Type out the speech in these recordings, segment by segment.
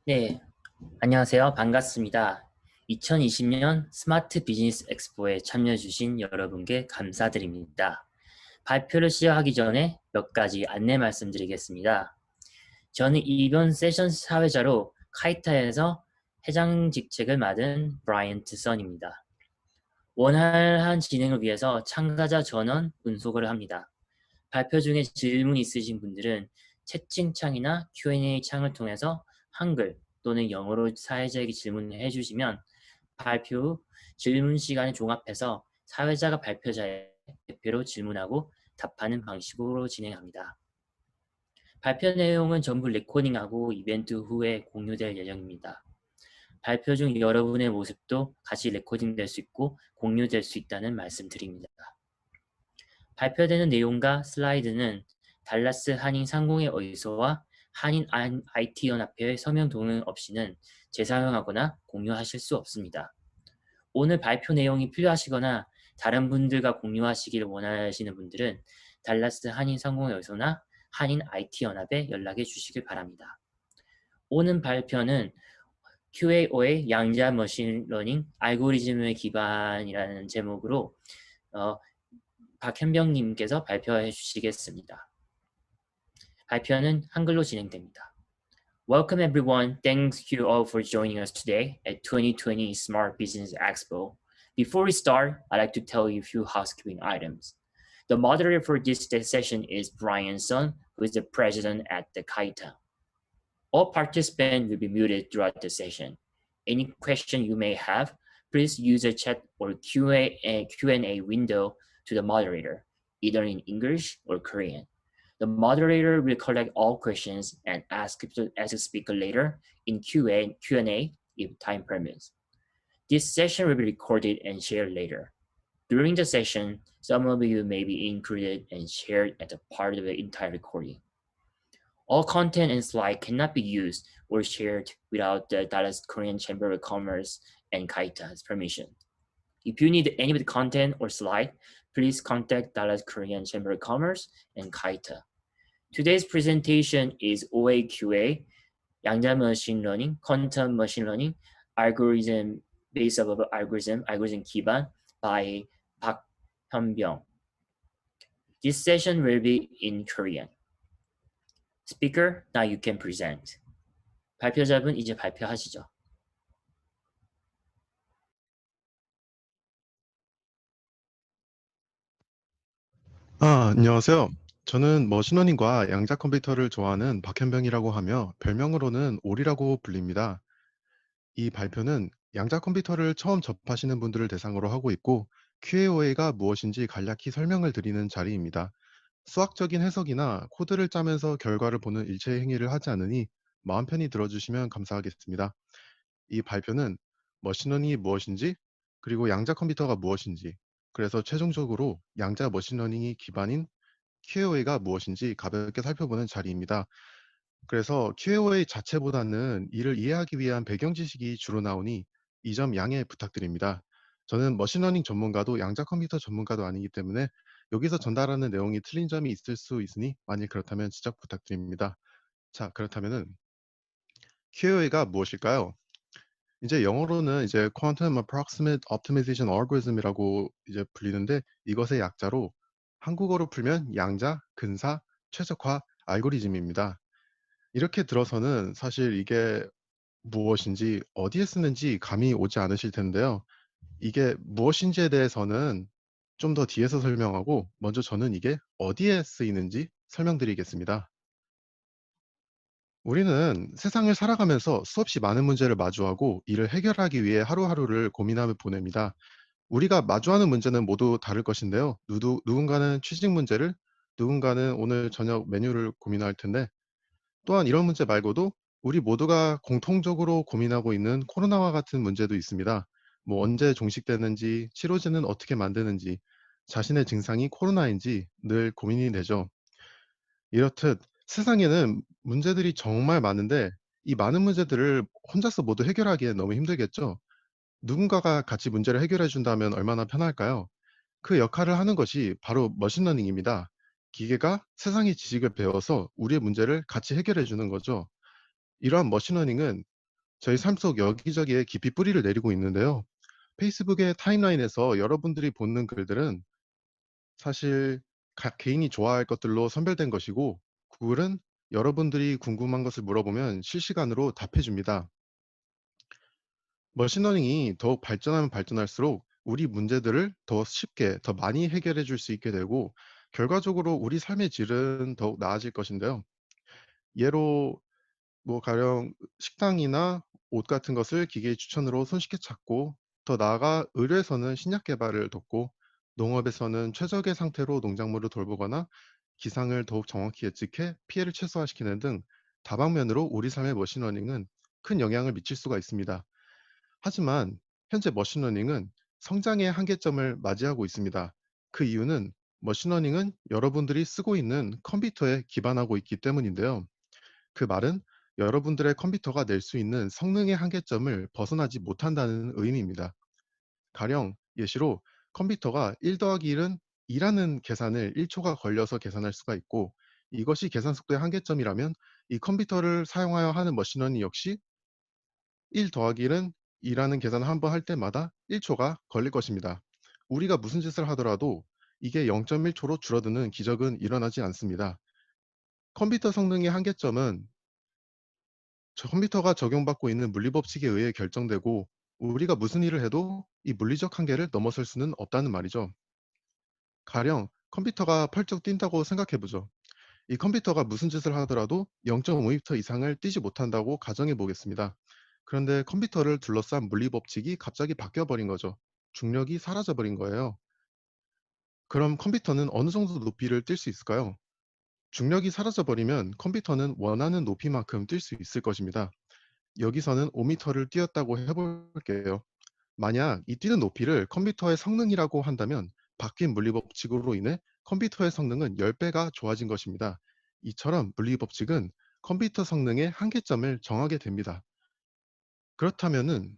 네, 안녕하세요. 반갑습니다. 2020년 스마트 비즈니스 엑스포에 참여해 주신 여러분께 감사드립니다. 발표를 시작하기 전에 몇 가지 안내 말씀드리겠습니다. 저는 이번 세션 사회자로 카이타에서 회장 직책을 맡은 브라이언트 선입니다. 원활한 진행을 위해서 참가자 전원 분석을 합니다. 발표 중에 질문 있으신 분들은 채팅창이나 Q&A 창을 통해서 한글 또는 영어로 사회자에게 질문을 해주시면 발표 후 질문 시간에 종합해서 사회자가 발표자의 대표로 질문하고 답하는 방식으로 진행합니다. 발표 내용은 전부 레코딩하고 이벤트 후에 공유될 예정입니다. 발표 중 여러분의 모습도 같이 레코딩될 수 있고 공유될 수 있다는 말씀드립니다. 발표되는 내용과 슬라이드는 달라스 한인 상공의 의소와 한인 IT연합회의 서명 동의 없이는 재사용하거나 공유하실 수 없습니다. 오늘 발표 내용이 필요하시거나 다른 분들과 공유하시기를 원하시는 분들은 달라스 한인 상공의 의소나 한인 IT연합에 연락해 주시길 바랍니다. 오늘 발표는 QAO의 양자 머신러닝 알고리즘의 기반이라는 제목으로 박현병님께서 발표해 주시겠습니다. 발표는 한글로 진행됩니다. Welcome everyone. Thank you all for joining us today at 2020 Smart Business Expo. Before we start, I'd like to tell you a few housekeeping items. The moderator for this session is Brian Sun, who is the president at the KAITA. All participants will be muted throughout the session. Any question you may have, please use the chat or Q&A window to the moderator, either in English or Korean. The moderator will collect all questions and ask as a speaker later in Q&A if time permits. This session will be recorded and shared later. During the session, some of you may be included and shared as a part of the entire recording. All content and slides cannot be used or shared without the Dallas Korean Chamber of Commerce and KAITA's permission. If you need any of the content or slide, please contact Dallas Korean Chamber of Commerce and KAITA. Today's presentation is OAQA, 양자 machine learning, quantum machine learning, algorithm based of algorithm 기반 by Park Hyun-byung. This session will be in Korean. Speaker, now you can present. 발표자분 이제 발표하시죠. 안녕하세요. 저는 머신러닝과 양자 컴퓨터를 좋아하는 박현병이라고 하며 별명으로는 올이라고 불립니다. 이 발표는 양자 컴퓨터를 처음 접하시는 분들을 대상으로 하고 있고 QAOA가 무엇인지 간략히 설명을 드리는 자리입니다. 수학적인 해석이나 코드를 짜면서 결과를 보는 일체의 행위를 하지 않으니 마음 편히 들어주시면 감사하겠습니다. 이 발표는 머신러닝이 무엇인지 그리고 양자 컴퓨터가 무엇인지 그래서 최종적으로 양자 머신러닝이 기반인 QAOA가 무엇인지 가볍게 살펴보는 자리입니다. 그래서 QAOA 자체보다는 이를 이해하기 위한 배경 지식이 주로 나오니 이 점 양해 부탁드립니다. 저는 머신러닝 전문가도 양자 컴퓨터 전문가도 아니기 때문에 여기서 전달하는 내용이 틀린 점이 있을 수 있으니 만일 그렇다면 지적 부탁드립니다. 자, 그렇다면은 QAOA가 무엇일까요? 이제 영어로는 이제 Quantum Approximate Optimization Algorithm이라고 이제 불리는데 이것의 약자로 한국어로 풀면 양자, 근사, 최적화 알고리즘입니다. 이렇게 들어서는 사실 이게 무엇인지 어디에 쓰는지 감이 오지 않으실 텐데요. 이게 무엇인지에 대해서는 좀 더 뒤에서 설명하고 먼저 저는 이게 어디에 쓰이는지 설명드리겠습니다. 우리는 세상을 살아가면서 수없이 많은 문제를 마주하고 이를 해결하기 위해 하루하루를 고민하며 보냅니다. 우리가 마주하는 문제는 모두 다를 것인데요. 누군가는 취직 문제를, 누군가는 오늘 저녁 메뉴를 고민할 텐데 또한 이런 문제 말고도 우리 모두가 공통적으로 고민하고 있는 코로나와 같은 문제도 있습니다. 뭐 언제 종식되는지, 치료제는 어떻게 만드는지, 자신의 증상이 코로나인지 늘 고민이 되죠. 이렇듯 세상에는 문제들이 정말 많은데 이 많은 문제들을 혼자서 모두 해결하기엔 너무 힘들겠죠. 누군가가 같이 문제를 해결해 준다면 얼마나 편할까요? 그 역할을 하는 것이 바로 머신러닝입니다. 기계가 세상의 지식을 배워서 우리의 문제를 같이 해결해 주는 거죠. 이러한 머신러닝은 저희 삶 속 여기저기에 깊이 뿌리를 내리고 있는데요. 페이스북의 타임라인에서 여러분들이 보는 글들은 사실 각 개인이 좋아할 것들로 선별된 것이고, 구글은 여러분들이 궁금한 것을 물어보면 실시간으로 답해 줍니다. 머신러닝이 더욱 발전하면 발전할수록 우리 문제들을 더 쉽게, 더 많이 해결해 줄 수 있게 되고, 결과적으로 우리 삶의 질은 더욱 나아질 것인데요. 예로 가령 식당이나 옷 같은 것을 기계의 추천으로 손쉽게 찾고, 더 나아가 의료에서는 신약 개발을 돕고, 농업에서는 최적의 상태로 농작물을 돌보거나 기상을 더욱 정확히 예측해 피해를 최소화시키는 등 다방면으로 우리 삶의 머신러닝은 큰 영향을 미칠 수가 있습니다. 하지만 현재 머신러닝은 성장의 한계점을 맞이하고 있습니다. 그 이유는 머신러닝은 여러분들이 쓰고 있는 컴퓨터에 기반하고 있기 때문인데요. 그 말은 여러분들의 컴퓨터가 낼 수 있는 성능의 한계점을 벗어나지 못한다는 의미입니다. 가령 예시로 컴퓨터가 1 더하기 1은 2라는 계산을 1초가 걸려서 계산할 수가 있고, 이것이 계산 속도의 한계점이라면 이 컴퓨터를 사용하여 하는 머신러닝 역시 1 더하기 1은 2라는 계산을 한번 할 때마다 1초가 걸릴 것입니다. 우리가 무슨 짓을 하더라도 이게 0.1초로 줄어드는 기적은 일어나지 않습니다. 컴퓨터 성능의 한계점은 컴퓨터가 적용받고 있는 물리 법칙에 의해 결정되고, 우리가 무슨 일을 해도 이 물리적 한계를 넘어설 수는 없다는 말이죠. 가령 컴퓨터가 펄쩍 뛴다고 생각해 보죠. 이 컴퓨터가 무슨 짓을 하더라도 0.5m 이상을 뛰지 못한다고 가정해 보겠습니다. 그런데 컴퓨터를 둘러싼 물리 법칙이 갑자기 바뀌어 버린 거죠. 중력이 사라져 버린 거예요. 그럼 컴퓨터는 어느 정도 높이를 뛸 수 있을까요? 중력이 사라져 버리면 컴퓨터는 원하는 높이만큼 뛸 수 있을 것입니다. 여기서는 5m를 뛰었다고 해볼게요. 만약 이 뛰는 높이를 컴퓨터의 성능이라고 한다면 바뀐 물리 법칙으로 인해 컴퓨터의 성능은 10배가 좋아진 것입니다. 이처럼 물리 법칙은 컴퓨터 성능의 한계점을 정하게 됩니다. 그렇다면은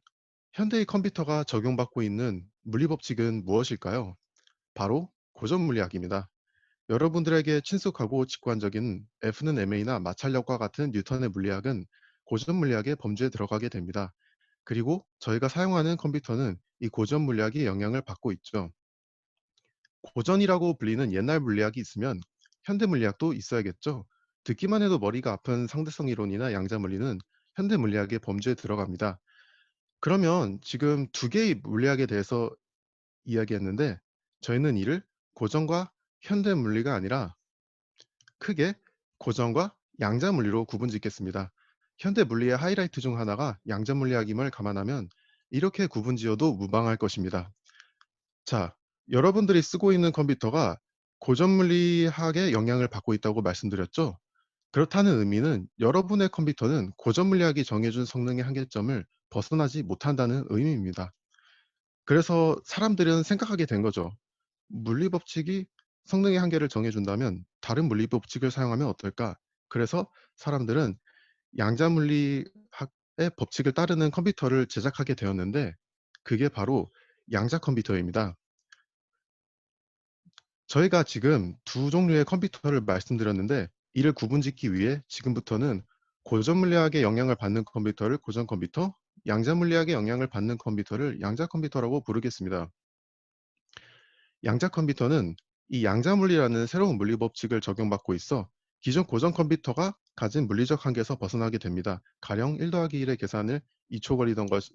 현대의 컴퓨터가 적용받고 있는 물리 법칙은 무엇일까요? 바로 고전 물리학입니다. 여러분들에게 친숙하고 직관적인 F는 ma나 마찰력과 같은 뉴턴의 물리학은 고전 물리학의 범주에 들어가게 됩니다. 그리고 저희가 사용하는 컴퓨터는 이 고전 물리학의 영향을 받고 있죠. 고전이라고 불리는 옛날 물리학이 있으면 현대 물리학도 있어야겠죠. 듣기만 해도 머리가 아픈 상대성 이론이나 양자 물리는 현대 물리학의 범주에 들어갑니다. 그러면 지금 두 개의 물리학에 대해서 이야기했는데, 저희는 이를 고전과 현대 물리가 아니라 크게 고전과 양자 물리로 구분짓겠습니다. 현대 물리의 하이라이트 중 하나가 양자 물리학임을 감안하면 이렇게 구분지어도 무방할 것입니다. 자, 여러분들이 쓰고 있는 컴퓨터가 고전 물리학의 영향을 받고 있다고 말씀드렸죠? 그렇다는 의미는 여러분의 컴퓨터는 고전 물리학이 정해준 성능의 한계점을 벗어나지 못한다는 의미입니다. 그래서 사람들은 생각하게 된 거죠. 물리 법칙이 성능의 한계를 정해준다면 다른 물리 법칙을 사용하면 어떨까? 그래서 사람들은 양자 물리학의 법칙을 따르는 컴퓨터를 제작하게 되었는데, 그게 바로 양자 컴퓨터입니다. 저희가 지금 두 종류의 컴퓨터를 말씀드렸는데, 이를 구분짓기 위해 지금부터는 고전 물리학의 영향을 받는 컴퓨터를 고전 컴퓨터, 양자 물리학의 영향을 받는 컴퓨터를 양자 컴퓨터라고 부르겠습니다. 양자 컴퓨터는 이 양자 물리라는 새로운 물리 법칙을 적용받고 있어 기존 고전 컴퓨터가 가진 물리적 한계에서 벗어나게 됩니다. 가령 1 더하기 1의 계산을 2초 걸리던 것이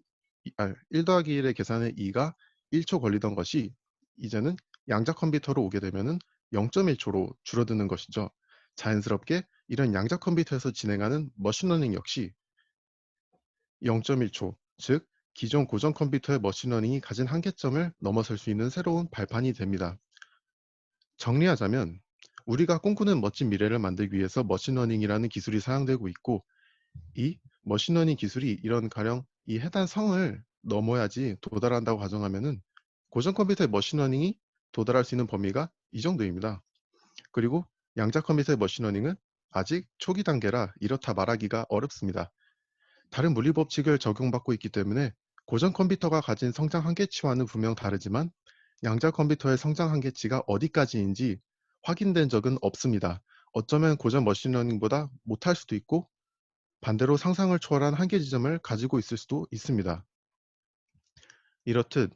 1 더하기 1의 계산에 2가 1초 걸리던 것이 이제는 양자 컴퓨터로 오게 되면은 0.1초로 줄어드는 것이죠. 자연스럽게 이런 양자 컴퓨터에서 진행하는 머신러닝 역시 0.1초, 즉 기존 고전 컴퓨터의 머신러닝이 가진 한계점을 넘어설 수 있는 새로운 발판이 됩니다. 정리하자면 우리가 꿈꾸는 멋진 미래를 만들기 위해서 머신러닝이라는 기술이 사용되고 있고, 이 머신러닝 기술이 이런 가령 이 해당 성을 넘어야지 도달한다고 가정하면은 고전 컴퓨터의 머신러닝이 도달할 수 있는 범위가 이 정도입니다. 그리고 양자 컴퓨터의 머신러닝은 아직 초기 단계라 이렇다 말하기가 어렵습니다. 다른 물리 법칙을 적용받고 있기 때문에 고전 컴퓨터가 가진 성장 한계치와는 분명 다르지만 양자 컴퓨터의 성장 한계치가 어디까지인지 확인된 적은 없습니다. 어쩌면 고전 머신러닝보다 못할 수도 있고 반대로 상상을 초월한 한계 지점을 가지고 있을 수도 있습니다. 이렇듯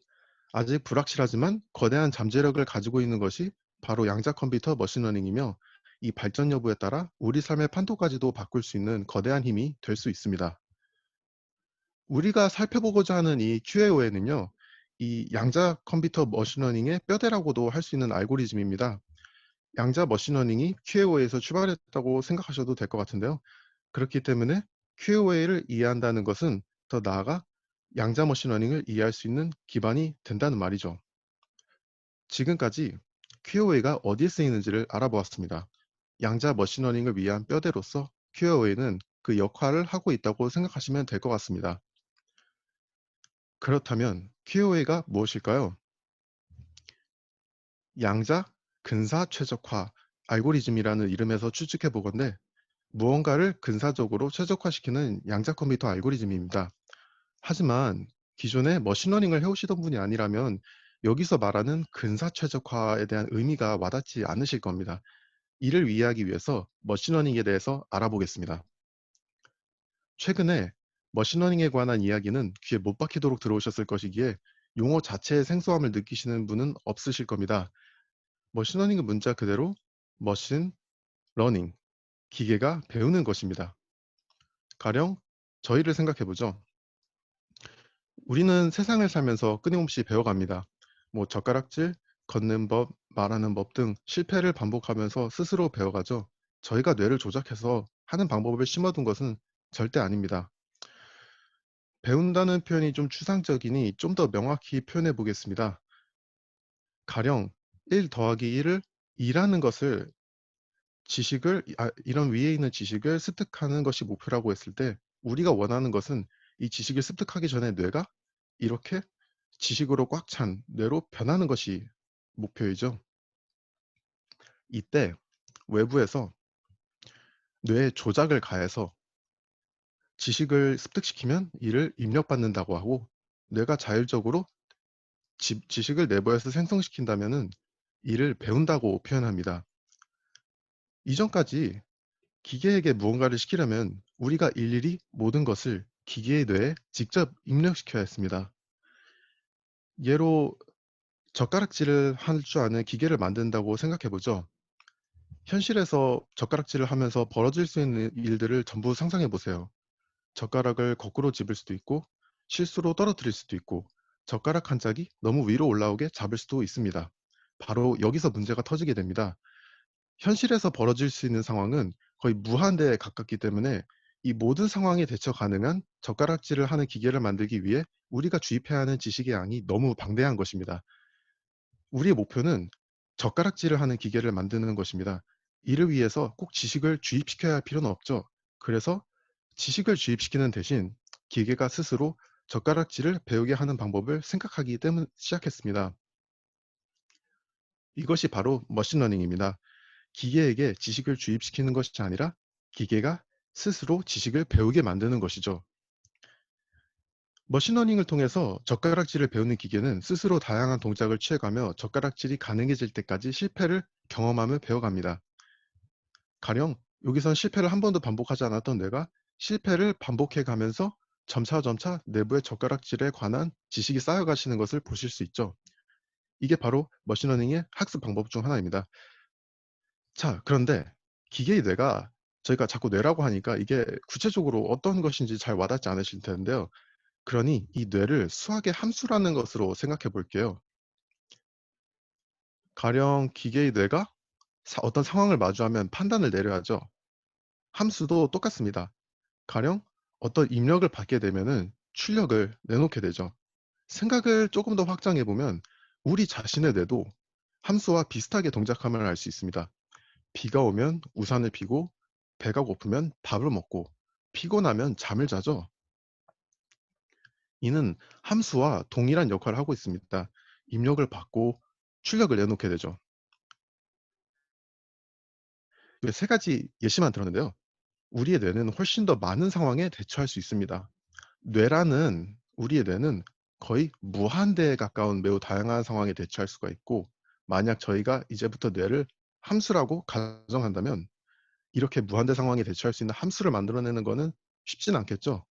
아직 불확실하지만 거대한 잠재력을 가지고 있는 것이 바로 양자 컴퓨터 머신러닝이며, 이 발전 여부에 따라 우리 삶의 판도까지도 바꿀 수 있는 거대한 힘이 될 수 있습니다. 우리가 살펴보고자 하는 이 QAON은요, 이 양자 컴퓨터 머신러닝의 뼈대라고도 할 수 있는 알고리즘입니다. 양자 머신러닝이 QAO에서 출발했다고 생각하셔도 될 것 같은데요. 그렇기 때문에 QAO를 이해한다는 것은 더 나아가 양자 머신러닝을 이해할 수 있는 기반이 된다는 말이죠. 지금까지 QAO가 어디에 쓰이는지를 알아보았습니다. 양자 머신러닝을 위한 뼈대로서 QAO는 그 역할을 하고 있다고 생각하시면 될 것 같습니다. 그렇다면 QAO가 무엇일까요? 양자 근사 최적화 알고리즘이라는 이름에서 추측해 보건대, 무언가를 근사적으로 최적화시키는 양자 컴퓨터 알고리즘입니다. 하지만 기존에 머신러닝을 해오시던 분이 아니라면 여기서 말하는 근사 최적화에 대한 의미가 와닿지 않으실 겁니다. 이를 이해하기 위해서 머신러닝에 대해서 알아보겠습니다. 최근에 머신러닝에 관한 이야기는 귀에 못 박히도록 들어오셨을 것이기에 용어 자체의 생소함을 느끼시는 분은 없으실 겁니다. 머신러닝은 문자 그대로 머신 러닝, 기계가 배우는 것입니다. 가령 저희를 생각해 보죠. 우리는 세상을 살면서 끊임없이 배워갑니다. 젓가락질, 걷는 법, 말하는 법 등 실패를 반복하면서 스스로 배워가죠. 저희가 뇌를 조작해서 하는 방법을 심어둔 것은 절대 아닙니다. 배운다는 표현이 좀 추상적이니 좀 더 명확히 표현해 보겠습니다. 가령 1 더하기 1을 2라는 것을 이런 위에 있는 지식을 습득하는 것이 목표라고 했을 때, 우리가 원하는 것은 이 지식을 습득하기 전에 뇌가 이렇게 지식으로 꽉 찬 뇌로 변하는 것이 목표이죠. 이때 외부에서 뇌에 조작을 가해서 지식을 습득시키면 이를 입력받는다고 하고, 뇌가 자율적으로 지식을 내부에서 생성시킨다면은 이를 배운다고 표현합니다. 이전까지 기계에게 무언가를 시키려면 우리가 일일이 모든 것을 기계의 뇌에 직접 입력시켜야 했습니다. 예로 젓가락질을 할 줄 아는 기계를 만든다고 생각해 보죠. 현실에서 젓가락질을 하면서 벌어질 수 있는 일들을 전부 상상해 보세요. 젓가락을 거꾸로 집을 수도 있고, 실수로 떨어뜨릴 수도 있고, 젓가락 한 짝이 너무 위로 올라오게 잡을 수도 있습니다. 바로 여기서 문제가 터지게 됩니다. 현실에서 벌어질 수 있는 상황은 거의 무한대에 가깝기 때문에 이 모든 상황에 대처 가능한 젓가락질을 하는 기계를 만들기 위해 우리가 주입해야 하는 지식의 양이 너무 방대한 것입니다. 우리의 목표는 젓가락질을 하는 기계를 만드는 것입니다. 이를 위해서 꼭 지식을 주입시켜야 할 필요는 없죠. 그래서 지식을 주입시키는 대신 기계가 스스로 젓가락질을 배우게 하는 방법을 생각하기 때문에 시작했습니다. 이것이 바로 머신러닝입니다. 기계에게 지식을 주입시키는 것이 아니라 기계가 스스로 지식을 배우게 만드는 것이죠. 머신러닝을 통해서 젓가락질을 배우는 기계는 스스로 다양한 동작을 취해가며 젓가락질이 가능해질 때까지 실패를 경험하며 배워갑니다. 가령 여기선 실패를 한 번도 반복하지 않았던 뇌가 실패를 반복해 가면서 점차 내부의 젓가락질에 관한 지식이 쌓여가시는 것을 보실 수 있죠. 이게 바로 머신러닝의 학습 방법 중 하나입니다. 자, 그런데 기계의 뇌가, 저희가 자꾸 뇌라고 하니까 이게 구체적으로 어떤 것인지 잘 와닿지 않으실 텐데요. 그러니 이 뇌를 수학의 함수라는 것으로 생각해 볼게요. 가령 기계의 뇌가 어떤 상황을 마주하면 판단을 내려야죠. 함수도 똑같습니다. 가령 어떤 입력을 받게 되면은 출력을 내놓게 되죠. 생각을 조금 더 확장해 보면 우리 자신의 뇌도 함수와 비슷하게 동작함을 알 수 있습니다. 비가 오면 우산을 피고, 배가 고프면 밥을 먹고, 피곤하면 잠을 자죠. 이는 함수와 동일한 역할을 하고 있습니다. 입력을 받고 출력을 내놓게 되죠. 이 세 가지 예시만 들었는데요. 우리의 뇌는 훨씬 더 많은 상황에 대처할 수 있습니다. 우리의 뇌는 거의 무한대에 가까운 매우 다양한 상황에 대처할 수가 있고, 만약 저희가 이제부터 뇌를 함수라고 가정한다면 이렇게 무한대 상황에 대처할 수 있는 함수를 만들어내는 거는 쉽진 않겠죠.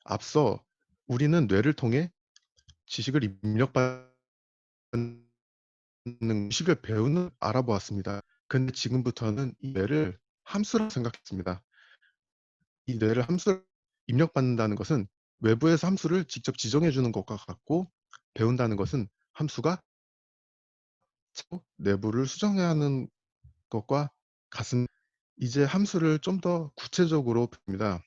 앞서 우리는 뇌를 통해 지식을 입력받는 식을 배우는 알아보았습니다. 근데 지금부터는 이 뇌를 함수라고 생각했습니다. 이 뇌를 함수로 입력받는다는 것은 외부에서 함수를 직접 지정해 주는 것과 같고, 배운다는 것은 함수가 내부를 수정해야 하는 것과 같습니다. 이제 함수를 좀 더 구체적으로 봅니다.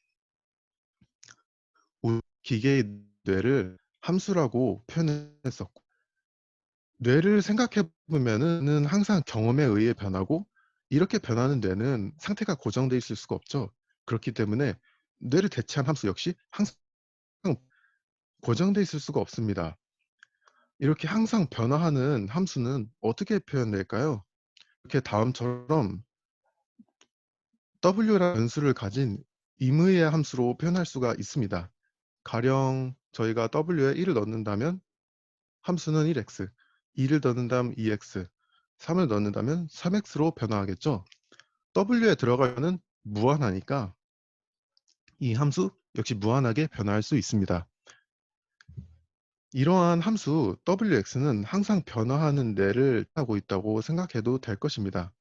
기계의 뇌를 함수라고 표현했었고, 뇌를 생각해 보면은 항상 경험에 의해 변하고, 이렇게 변하는 뇌는 상태가 고정돼 있을 수가 없죠. 그렇기 때문에 뇌를 대체한 함수 역시 항상 고정돼 있을 수가 없습니다. 이렇게 항상 변화하는 함수는 어떻게 표현될까요? 이렇게 다음처럼 W라는 변수를 가진 임의의 함수로 표현할 수가 있습니다. 가령 저희가 W에 1을 넣는다면 함수는 1x, 2를 넣는다면 2x, 3을 넣는다면 3x로 변화하겠죠. W에 들어가면 무한하니까 이 함수 역시 무한하게 변화할 수 있습니다. 이러한 함수 wx는 항상 변화하는 뇌를 하고 있다고 생각해도 될 것입니다.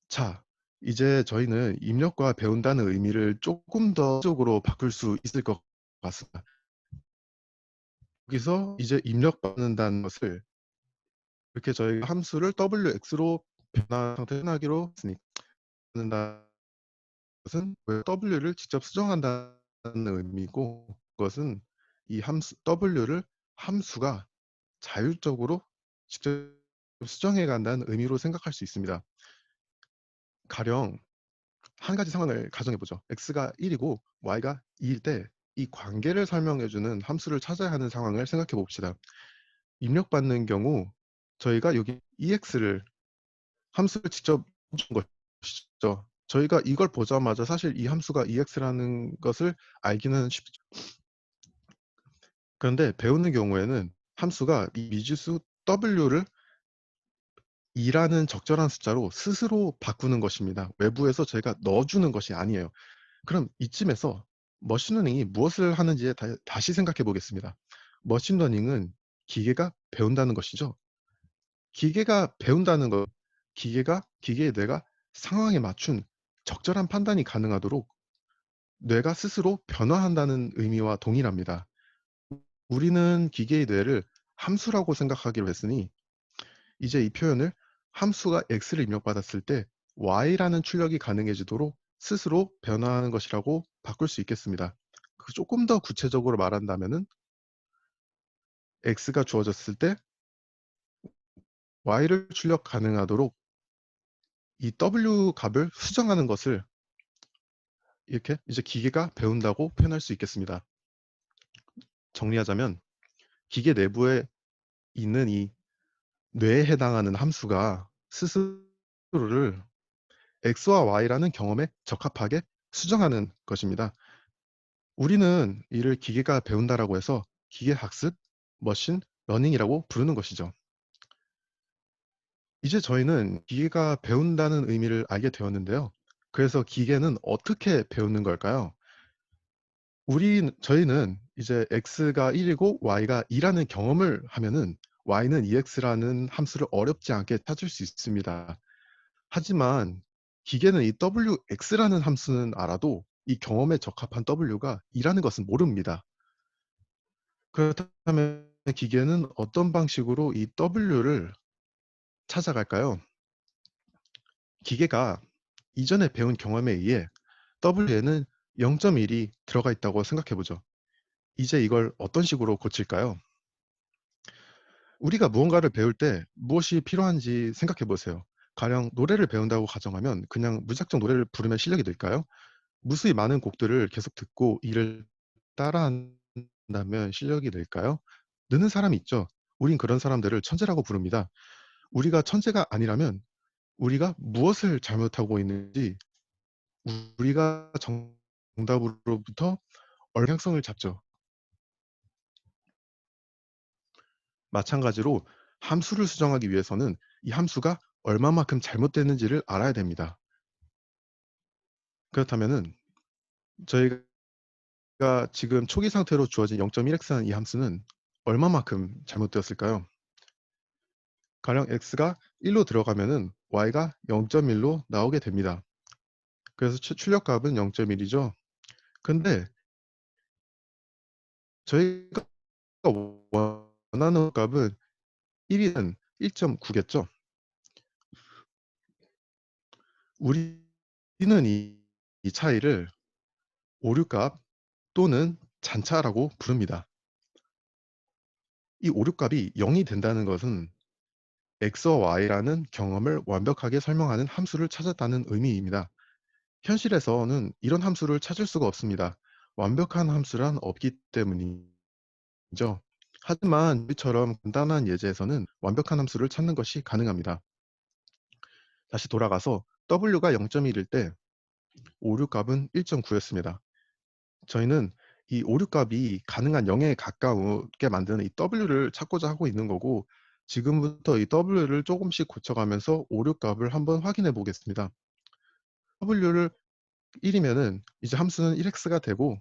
자, 이제 저희는 입력과 배운다는 의미를 조금 더 쪽으로 바꿀 수 있을 것 같습니다. 여기서 이제 입력받는다는 것을 이렇게 저희가 함수를 wx로 변화 상태로 표현하기로 했으니까, 것은 w를 직접 수정한다는 의미고, 그것은 이 함수 w를 함수가 자율적으로 직접 수정해 간다는 의미로 생각할 수 있습니다. 가령 한 가지 상황을 가정해 보죠. x가 1이고 y가 2일 때 이 관계를 설명해 주는 함수를 찾아야 하는 상황을 생각해 봅시다. 입력받는 경우 저희가 여기 ex를 함수를 직접 준 것이죠. 저희가 이걸 보자마자 사실 이 함수가 ex라는 것을 알기는 쉽죠. 그런데 배우는 경우에는 함수가 이 미지수 w를 2라는 적절한 숫자로 스스로 바꾸는 것입니다. 외부에서 저희가 넣어주는 것이 아니에요. 그럼 이쯤에서 머신러닝이 무엇을 하는지에 다시 생각해 보겠습니다. 머신러닝은 기계가 배운다는 것이죠. 기계가 배운다는 것, 기계의 뇌가 상황에 맞춘 적절한 판단이 가능하도록 뇌가 스스로 변화한다는 의미와 동일합니다. 우리는 기계의 뇌를 함수라고 생각하기로 했으니, 이제 이 표현을 함수가 x를 입력받았을 때 y라는 출력이 가능해지도록 스스로 변화하는 것이라고 바꿀 수 있겠습니다. 조금 더 구체적으로 말한다면은 x가 주어졌을 때 y를 출력 가능하도록 이 w 값을 수정하는 것을 이렇게 이제 기계가 배운다고 표현할 수 있겠습니다. 정리하자면 기계 내부에 있는 이 뇌에 해당하는 함수가 스스로를 x와 y라는 경험에 적합하게 수정하는 것입니다. 우리는 이를 기계가 배운다라고 해서 기계 학습, 머신 러닝이라고 부르는 것이죠. 이제 저희는 기계가 배운다는 의미를 알게 되었는데요. 그래서 기계는 어떻게 배우는 걸까요? 저희는 이제 x가 1이고 y가 2라는 경험을 하면은 y는 ex라는 함수를 어렵지 않게 찾을 수 있습니다. 하지만 기계는 이 wx라는 함수는 알아도 이 경험에 적합한 w가 2라는 것은 모릅니다. 그렇다면 기계는 어떤 방식으로 이 w를 찾아갈까요? 기계가 이전에 배운 경험에 의해 w에는 0.1이 들어가 있다고 생각해 보죠. 이제 이걸 어떤 식으로 고칠까요? 우리가 무언가를 배울 때 무엇이 필요한지 생각해 보세요. 가령 노래를 배운다고 가정하면 그냥 무작정 노래를 부르면 실력이 늘까요? 무수히 많은 곡들을 계속 듣고 이를 따라한다면 실력이 늘까요? 느는 사람이 있죠. 우린 그런 사람들을 천재라고 부릅니다. 우리가 천재가 아니라면 우리가 무엇을 잘못하고 있는지 우리가 정답으로부터 얼향성을 잡죠. 마찬가지로 함수를 수정하기 위해서는 이 함수가 얼마만큼 잘못됐는지를 알아야 됩니다. 그렇다면은 저희가 지금 초기 상태로 주어진 0.1x라는 이 함수는 얼마만큼 잘못되었을까요? 가령 x가 1로 들어가면은 y가 0.1로 나오게 됩니다. 그래서 출력값은 0.1이죠. 근데 저희가 원하는 값은 1이는 1.9겠죠. 우리는 이 차이를 오류값 또는 잔차라고 부릅니다. 이 오류값이 0이 된다는 것은 x와 y라는 경험을 완벽하게 설명하는 함수를 찾았다는 의미입니다. 현실에서는 이런 함수를 찾을 수가 없습니다. 완벽한 함수란 없기 때문이죠. 하지만 이처럼 간단한 예제에서는 완벽한 함수를 찾는 것이 가능합니다. 다시 돌아가서 w가 0.1일 때 오류값은 1.9였습니다. 저희는 이 오류값이 가능한 0에 가까우게 만드는 이 w를 찾고자 하고 있는 거고, 지금부터 이 w를 조금씩 고쳐가면서 오류값을 한번 확인해 보겠습니다. w를 1이면은 이제 함수는 1x가 되고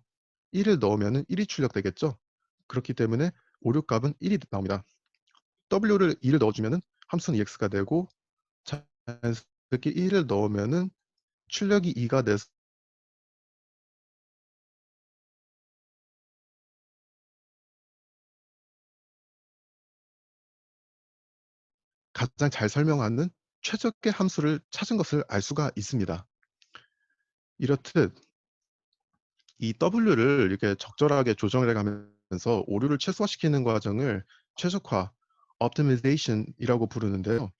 1을 넣으면은 1이 출력되겠죠. 그렇기 때문에 오류값은 1이 나옵니다. w를 2를 넣어주면은 함수는 2x가 되고 자연스럽게 1을 넣으면은 출력이 2가 돼서 가장 잘 설명하는 최적의 함수를 찾은 것을 알 수가 있습니다. 이렇듯 이 w를 이렇게 적절하게 조정해 가면서 오류를 최소화시키는 과정을 최적화, optimization이라고 부르는데요.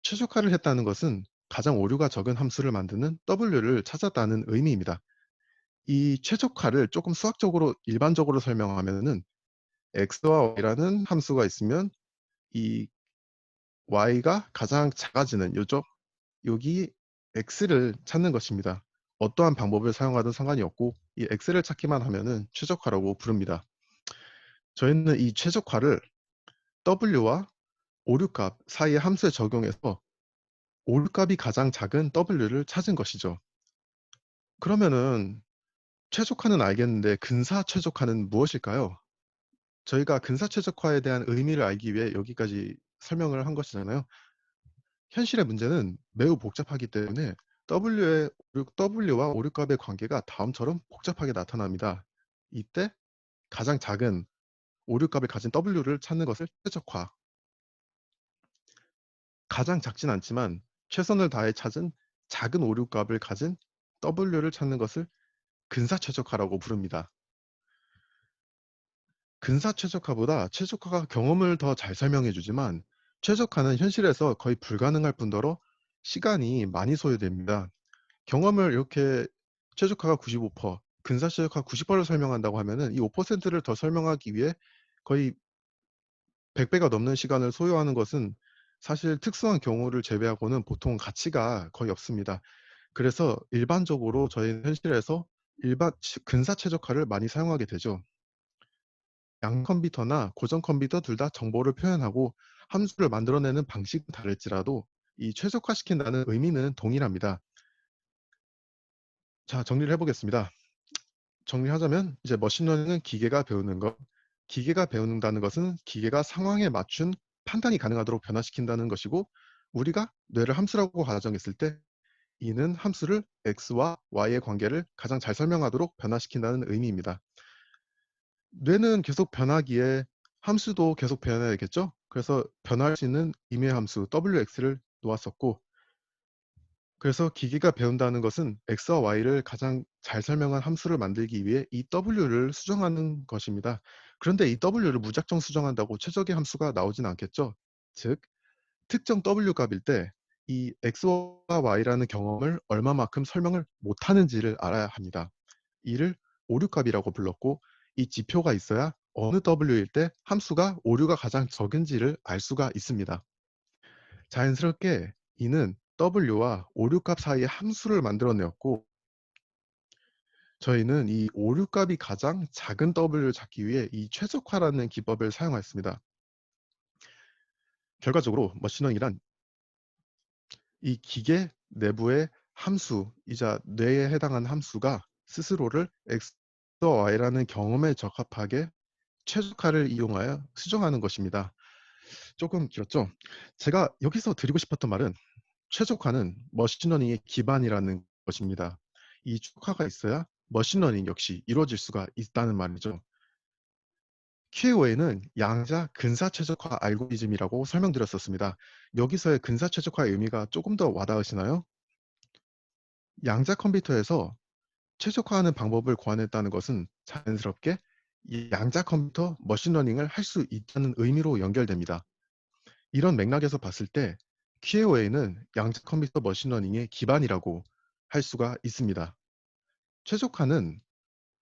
최적화를 했다는 것은 가장 오류가 적은 함수를 만드는 w를 찾았다는 의미입니다. 이 최적화를 조금 수학적으로 일반적으로 설명하면은 x와 y라는 함수가 있으면 이 y가 가장 작아지는 요죠. 여기 x를 찾는 것입니다. 어떠한 방법을 사용하든 상관이 없고 이 x를 찾기만 하면은 최적화라고 부릅니다. 저희는 이 최적화를 w와 오류값 사이의 함수에 적용해서 오류값이 가장 작은 w를 찾은 것이죠. 그러면은 최적화는 알겠는데 근사 최적화는 무엇일까요? 저희가 근사 최적화에 대한 의미를 알기 위해 여기까지 설명을 한 것이잖아요. 현실의 문제는 매우 복잡하기 때문에 W와 오류값의 관계가 다음처럼 복잡하게 나타납니다. 이때 가장 작은 오류값을 가진 W를 찾는 것을 최적화, 가장 작진 않지만 최선을 다해 찾은 작은 오류값을 가진 W를 찾는 것을 근사 최적화라고 부릅니다. 근사 최적화보다 최적화가 경험을 더 잘 설명해 주지만 최적화는 현실에서 거의 불가능할 뿐더러 시간이 많이 소요됩니다. 경험을 이렇게 최적화가 95%, 근사 최적화 90%를 설명한다고 하면은 이 5%를 더 설명하기 위해 거의 100배가 넘는 시간을 소요하는 것은 사실 특수한 경우를 제외하고는 보통 가치가 거의 없습니다. 그래서 일반적으로 저희는 현실에서 근사 최적화를 많이 사용하게 되죠. 양 컴퓨터나 고전 컴퓨터 둘 다 정보를 표현하고 함수를 만들어내는 방식은 다를지라도 이 최적화시킨다는 의미는 동일합니다. 자, 정리를 해 보겠습니다. 정리하자면 이제 머신러닝은 기계가 배우는 것, 기계가 배운다는 것은 기계가 상황에 맞춘 판단이 가능하도록 변화시킨다는 것이고, 우리가 뇌를 함수라고 가정했을 때 이는 함수를 x와 y의 관계를 가장 잘 설명하도록 변화시킨다는 의미입니다. 뇌는 계속 변하기에 함수도 계속 변해야겠죠? 그래서 변화할 수 있는 임의 함수 wx를 놓았었고, 그래서 기계가 배운다는 것은 x와 y를 가장 잘 설명한 함수를 만들기 위해 이 w를 수정하는 것입니다. 그런데 이 w를 무작정 수정한다고 최적의 함수가 나오진 않겠죠? 즉, 특정 w 값일 때 이 x와 y라는 경험을 얼마만큼 설명을 못하는지를 알아야 합니다. 이를 오류값이라고 불렀고, 이 지표가 있어야 어느 w일 때 함수가 오류가 가장 적은지를 알 수가 있습니다. 자연스럽게 이는 w와 오류값 사이에 함수를 만들어내었고, 저희는 이 오류값이 가장 작은 w를 찾기 위해 이 최적화라는 기법을 사용했습니다. 결과적으로 머신러닝이란 이 기계 내부의 함수이자 뇌에 해당하는 함수가 스스로를 X와 Y라는 경험에 적합하게 최적화를 이용하여 수정하는 것입니다. 조금 길었죠? 제가 여기서 드리고 싶었던 말은 최적화는 머신러닝의 기반이라는 것입니다. 이 최적화가 있어야 머신러닝 역시 이루어질 수가 있다는 말이죠. QA는 양자 근사 최적화 알고리즘이라고 설명드렸었습니다. 여기서의 근사 최적화의 의미가 조금 더 와닿으시나요? 양자 컴퓨터에서 최적화하는 방법을 고안했다는 것은 자연스럽게 이 양자 컴퓨터 머신러닝을 할 수 있다는 의미로 연결됩니다. 이런 맥락에서 봤을 때 QA는 양자 컴퓨터 머신러닝의 기반이라고 할 수가 있습니다. 최적화는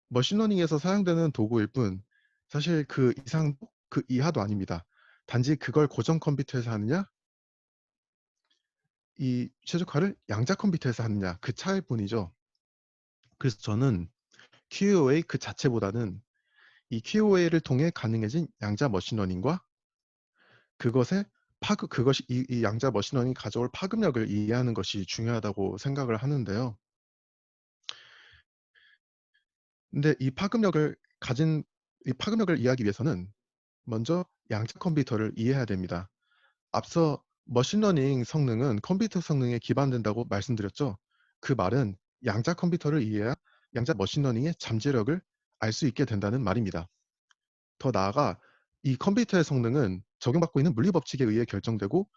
머신러닝에서 사용되는 도구일 뿐 사실 그 이상도 그 이하도 아닙니다. 단지 그걸 고전 컴퓨터에서 하느냐, 이 최적화를 양자 컴퓨터에서 하느냐 그 차이일 뿐이죠. 그래서 저는 QOA 그 자체보다는 이 QOA를 통해 가능해진 양자 머신러닝과 그것의 그것이 이 양자 머신러닝이 가져올 파급력을 이해하는 것이 중요하다고 생각을 하는데요. 근데 이 파급력을 이해하기 위해서는 먼저 양자 컴퓨터를 이해해야 됩니다. 앞서 머신러닝 성능은 컴퓨터 성능에 기반된다고 말씀드렸죠. 그 말은 양자 컴퓨터를 이해해야 양자 머신러닝의 잠재력을 알 수 있게 된다는 말입니다. 더 나아가 이 컴퓨터의 성능은 적용받고 있는 물리 법칙에 의해 결정되고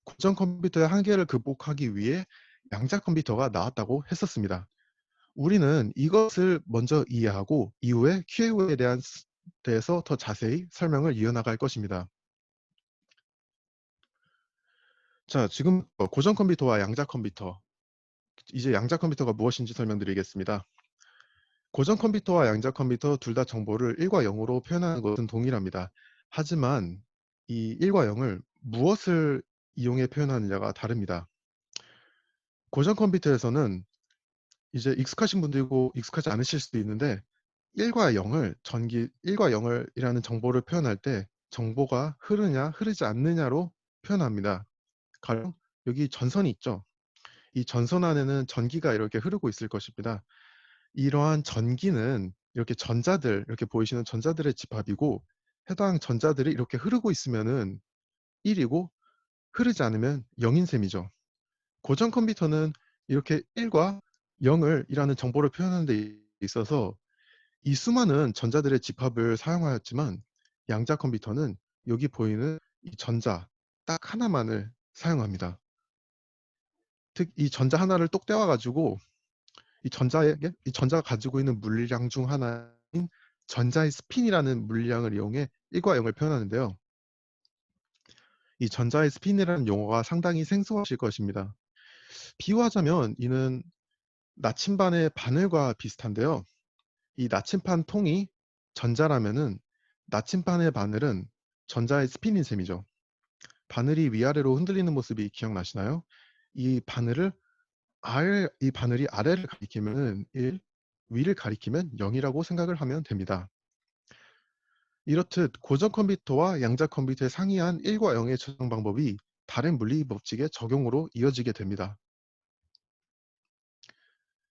고전 컴퓨터의 한계를 극복하기 위해 양자 컴퓨터가 나왔다고 했었습니다. 우리는 이것을 먼저 이해하고 이후에 QA에 대해서 더 자세히 설명을 이어나갈 것입니다. 자, 지금 고전 컴퓨터와 양자 컴퓨터, 이제 양자 컴퓨터가 무엇인지 설명드리겠습니다. 고전 컴퓨터와 양자 컴퓨터 둘 다 정보를 1과 0으로 표현하는 것은 동일합니다. 하지만 이 1과 0을 무엇을 이용해 표현하느냐가 다릅니다. 고전 컴퓨터에서는 이제 익숙하신 분들이고 익숙하지 않으실 수도 있는데 1과 0을 1과 0을 이라는 정보를 표현할 때 정보가 흐르냐 흐르지 않느냐로 표현합니다. 가령 여기 전선이 있죠. 이 전선 안에는 전기가 이렇게 흐르고 있을 것입니다. 이러한 전기는 이렇게 이렇게 보이시는 전자들의 집합이고 해당 전자들이 이렇게 흐르고 있으면은 1이고 흐르지 않으면 0인 셈이죠. 고전 컴퓨터는 이렇게 1과 0을 이라는 정보를 표현하는 데 있어서 이 수많은 전자들의 집합을 사용하였지만 양자 컴퓨터는 여기 보이는 이 전자 딱 하나만을 사용합니다. 즉 이 전자 하나를 똑 떼와 가지고 이 전자가 가지고 있는 물리량 중 하나인 전자의 스핀이라는 물리량을 이용해 1과 0을 표현하는데요. 이 전자의 스핀이라는 용어가 상당히 생소하실 것입니다. 비유하자면 이는 나침반의 바늘과 비슷한데요. 이 나침반 통이 전자라면은 나침반의 바늘은 전자의 스핀인 셈이죠. 바늘이 위아래로 흔들리는 모습이 기억나시나요? 이 바늘을 이 바늘이 아래를 가리키면은 1, 위를 가리키면 0이라고 생각을 하면 됩니다. 이렇듯 고전 컴퓨터와 양자 컴퓨터의 상이한 1과 0의 조정 방법이 다른 물리 법칙의 적용으로 이어지게 됩니다.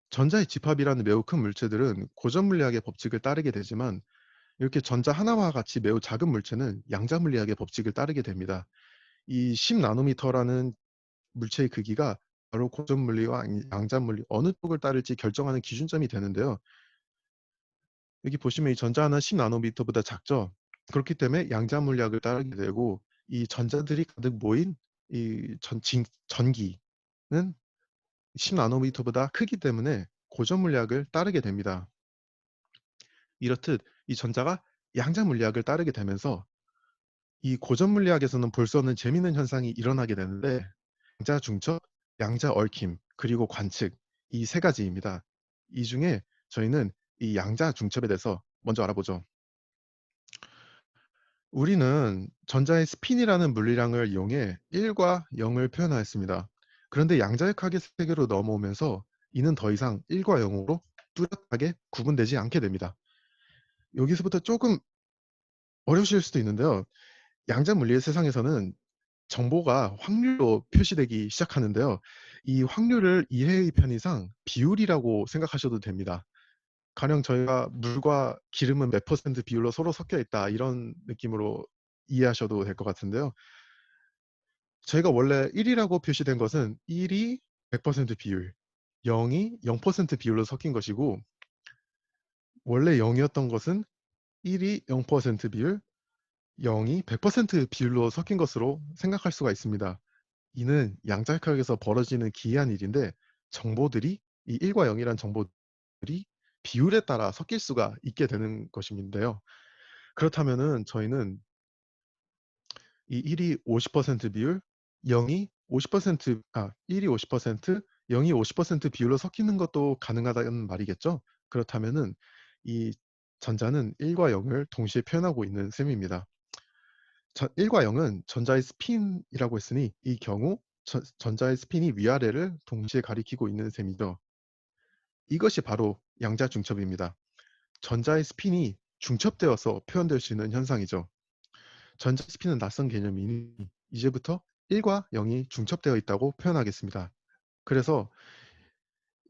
전자의 집합이라는 매우 큰 물체들은 고전 물리학의 법칙을 따르게 되지만 이렇게 전자 하나와 같이 매우 작은 물체는 양자 물리학의 법칙을 따르게 됩니다. 이 10나노미터라는 물체의 크기가 바로 고전 물리와 양자 물리 어느 쪽을 따를지 결정하는 기준점이 되는데요. 여기 보시면 이 전자 하나 10나노미터보다 작죠. 그렇기 때문에 양자 물리학을 따르게 되고 이 전자들이 가득 모인 이 전기는 10나노미터보다 크기 때문에 고전 물리학을 따르게 됩니다. 이렇듯 이 전자가 양자 물리학을 따르게 되면서 이 고전 물리학에서는 볼 수 없는 재미있는 현상이 일어나게 되는데 양자 중첩, 양자 얽힘, 그리고 관측 이 세 가지입니다. 이 중에 저희는 이 양자 중첩에 대해서 먼저 알아보죠. 우리는 전자의 스핀이라는 물리량을 이용해 1과 0을 표현하였습니다. 그런데 양자역학의 세계로 넘어오면서 이는 더 이상 1과 0으로 뚜렷하게 구분되지 않게 됩니다. 여기서부터 조금 어려우실 수도 있는데요. 양자 물리의 세상에서는 정보가 확률로 표시되기 시작하는데요. 이 확률을 이해의 편의상 비율이라고 생각하셔도 됩니다. 가령 저희가 물과 기름은 몇 퍼센트 비율로 서로 섞여 있다 이런 느낌으로 이해하셔도 될 것 같은데요. 저희가 원래 1 이라고 표시된 것은 1이 100% 비율, 0이 0% 비율로 섞인 것이고, 원래 0이었던 것은 1이 0% 비율, 0이 100% 비율로 섞인 것으로 생각할 수가 있습니다. 이는 양자역학에서 벌어지는 기이한 일인데, 정보들이 이 1과 0이란 정보들이 비율에 따라 섞일 수가 있게 되는 것인데요. 그렇다면은 저희는 이 1이 50% 비율, 0이 50% 1이 50%, 0이 50% 비율로 섞이는 것도 가능하다는 말이겠죠? 그렇다면은 이 전자는 1과 0을 동시에 표현하고 있는 셈입니다. 1과 0은 전자의 스핀이라고 했으니 이 경우 전자의 스핀이 위아래를 동시에 가리키고 있는 셈이죠. 이것이 바로 양자 중첩입니다. 전자의 스핀이 중첩되어서 표현될 수 있는 현상이죠. 전자 스핀은 낯선 개념이니 이제부터 1과 0이 중첩되어 있다고 표현하겠습니다. 그래서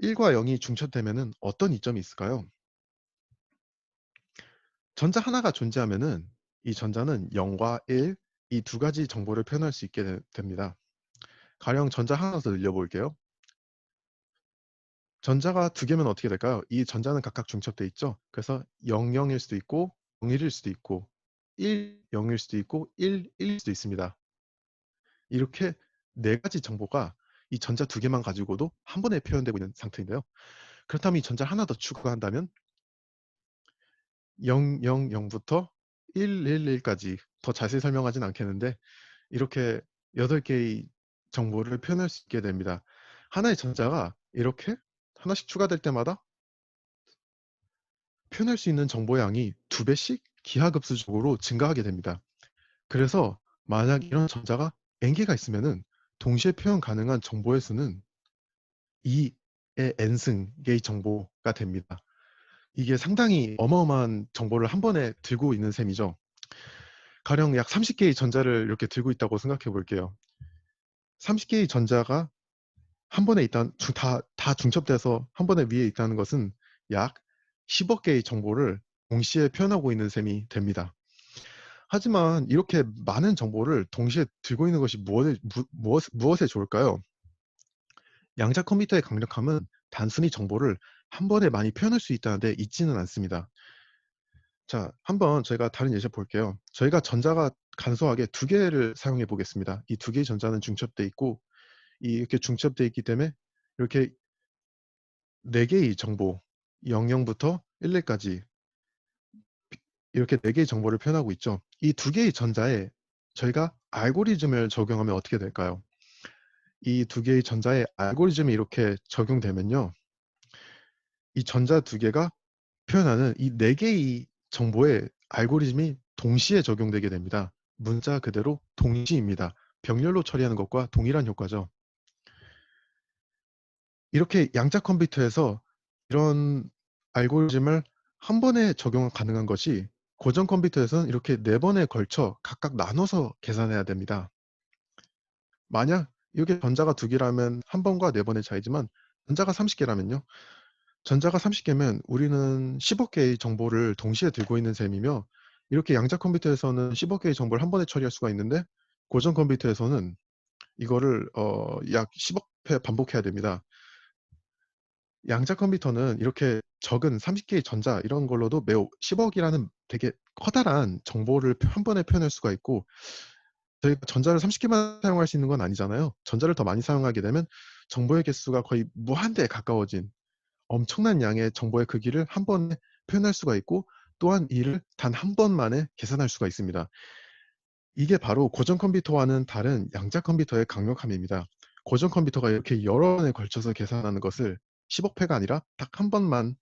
1과 0이 중첩되면은 어떤 이점이 있을까요? 전자 하나가 존재하면은 이 전자는 0과 1, 이 두 가지 정보를 표현할 수 있게 됩니다. 가령 전자 하나 더 늘려볼게요. 전자가 두 개면 어떻게 될까요? 이 전자는 각각 중첩돼 있죠. 그래서 0, 0일 수도 있고 0, 1일 수도 있고 1, 0일 수도 있고 1, 1일 수도 있습니다. 이렇게 네 가지 정보가 이 전자 두 개만 가지고도 한 번에 표현되고 있는 상태인데요. 그렇다면 이 전자 하나 더 추가한다면 0, 0, 0부터 1, 1, 1까지 더 자세히 설명하진 않겠는데 이렇게 8개의 정보를 표현할 수 있게 됩니다. 하나의 전자가 이렇게 하나씩 추가될 때마다 표현할 수 있는 정보 양이 2배씩 기하급수적으로 증가하게 됩니다. 그래서 만약 이런 전자가 n개가 있으면은 동시에 표현 가능한 정보의 수는 2의 n승의 정보가 됩니다. 이게 상당히 어마어마한 정보를 한 번에 들고 있는 셈이죠. 가령 약 30개의 전자를 이렇게 들고 있다고 생각해 볼게요. 30개의 전자가 한 번에 다 중첩돼서 한 번에 위에 있다는 것은 약 10억 개의 정보를 동시에 표현하고 있는 셈이 됩니다. 하지만 이렇게 많은 정보를 동시에 들고 있는 것이 무엇에 좋을까요? 양자 컴퓨터의 강력함은 단순히 정보를 한 번에 많이 표현할 수 있다는 데 있지는 않습니다. 자, 한번 저희가 다른 예시 볼게요. 저희가 전자가 간소하게 두 개를 사용해 보겠습니다. 이 두 개의 전자는 중첩돼 있고 이렇게 중첩돼 있기 때문에 이렇게 네 개의 정보 00부터 11까지 이렇게 네 개의 정보를 표현하고 있죠. 이 두 개의 전자에 저희가 알고리즘을 적용하면 어떻게 될까요? 이 두 개의 전자에 알고리즘이 이렇게 적용되면요. 이 전자 두 개가 표현하는 이 네 개의 정보의 알고리즘이 동시에 적용되게 됩니다. 문자 그대로 동시입니다. 병렬로 처리하는 것과 동일한 효과죠. 이렇게 양자 컴퓨터에서 이런 알고리즘을 한 번에 적용 가능한 것이 고전 컴퓨터에서는 이렇게 네 번에 걸쳐 각각 나눠서 계산해야 됩니다. 만약 이게 전자가 두 개라면 한 번과 네 번의 차이지만 전자가 30개라면요. 전자가 30개면 우리는 10억 개의 정보를 동시에 들고 있는 셈이며 이렇게 양자 컴퓨터에서는 10억 개의 정보를 한 번에 처리할 수가 있는데 고전 컴퓨터에서는 이거를 약 10억 회 반복해야 됩니다. 양자 컴퓨터는 이렇게 적은 30개의 전자 이런 걸로도 매우 10억이라는 되게 커다란 정보를 한 번에 표현할 수가 있고 저희가 전자를 30개만 사용할 수 있는 건 아니잖아요. 전자를 더 많이 사용하게 되면 정보의 개수가 거의 무한대에 가까워진 엄청난 양의 정보의 크기를 한 번에 표현할 수가 있고 또한 이를 단 한 번 만에 계산할 수가 있습니다. 이게 바로 고전 컴퓨터와는 다른 양자 컴퓨터의 강력함입니다. 고전 컴퓨터가 이렇게 여러 번에 걸쳐서 계산하는 것을 10억 회가 아니라 딱 한 번만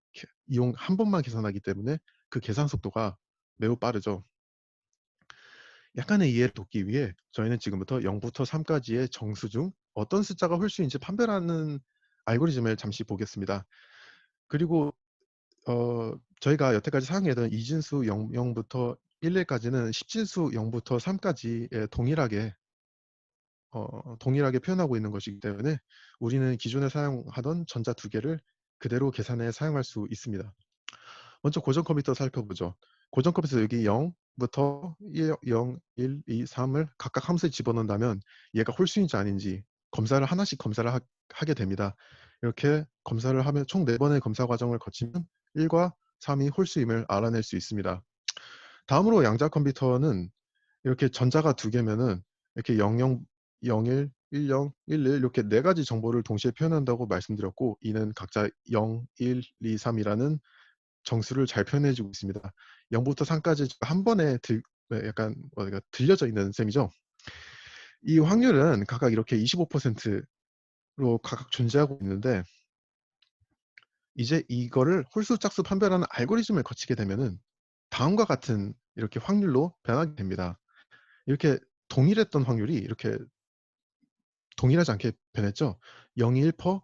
계산하기 때문에 그 계산 속도가 매우 빠르죠. 약간의 이해를 돕기 위해 저희는 지금부터 0부터 3까지의 정수 중 어떤 숫자가 홀수인지 판별하는 알고리즘을 잠시 보겠습니다. 그리고 저희가 여태까지 사용했던 이진수 00부터 11까지는 십진수 0부터 3까지에 동일하게 동일하게 표현하고 있는 것이기 때문에 우리는 기존에 사용하던 전자 두 개를 그대로 계산에 사용할 수 있습니다. 먼저 고전 컴퓨터 살펴보죠. 고전 컴퓨터 여기 0부터 1, 0, 1, 2, 3을 각각 함수에 집어넣는다면 얘가 홀수인지 아닌지 검사를 하나씩 검사를 하게 됩니다. 이렇게 검사를 하면 총 4번의 검사 과정을 거치면 1과 3이 홀수임을 알아낼 수 있습니다. 다음으로 양자 컴퓨터는 이렇게 전자가 두 개면은 이렇게 00, 01, 10, 11 이렇게 네 가지 정보를 동시에 표현한다고 말씀드렸고, 이는 각자 0, 1, 2, 3이라는 정수를 잘 표현해 주고 있습니다. 0부터 3까지 한 번에 약간 들려져 있는 셈이죠. 이 확률은 각각 이렇게 25%로 각각 존재하고 있는데, 이제 이거를 홀수 짝수 판별하는 알고리즘을 거치게 되면은 다음과 같은 이렇게 확률로 변하게 됩니다. 이렇게 동일했던 확률이 이렇게 동일하지 않게 변했죠. 0이 1%,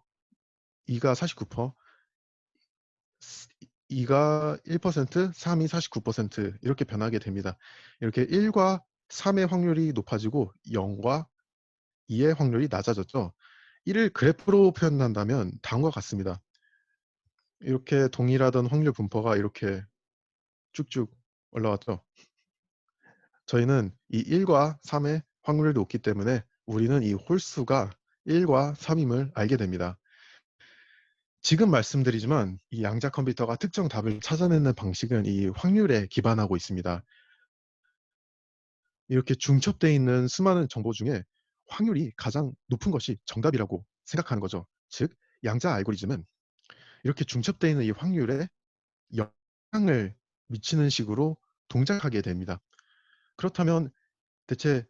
2가 49%, 2가 1%, 3이 49% 이렇게 변하게 됩니다. 이렇게 1과 3의 확률이 높아지고 0과 2의 확률이 낮아졌죠. 이를 그래프로 표현한다면 다음과 같습니다. 이렇게 동일하던 확률 분포가 이렇게 쭉쭉 올라왔죠. 저희는 이 1과 3의 확률이 높기 때문에 우리는 이 홀수가 1과 3임을 알게 됩니다. 지금 말씀드리지만 이 양자 컴퓨터가 특정 답을 찾아내는 방식은 이 확률에 기반하고 있습니다. 이렇게 중첩되어 있는 수많은 정보 중에 확률이 가장 높은 것이 정답이라고 생각하는 거죠. 즉, 양자 알고리즘은 이렇게 중첩되어 있는 이 확률에 영향을 미치는 식으로 동작하게 됩니다. 그렇다면 대체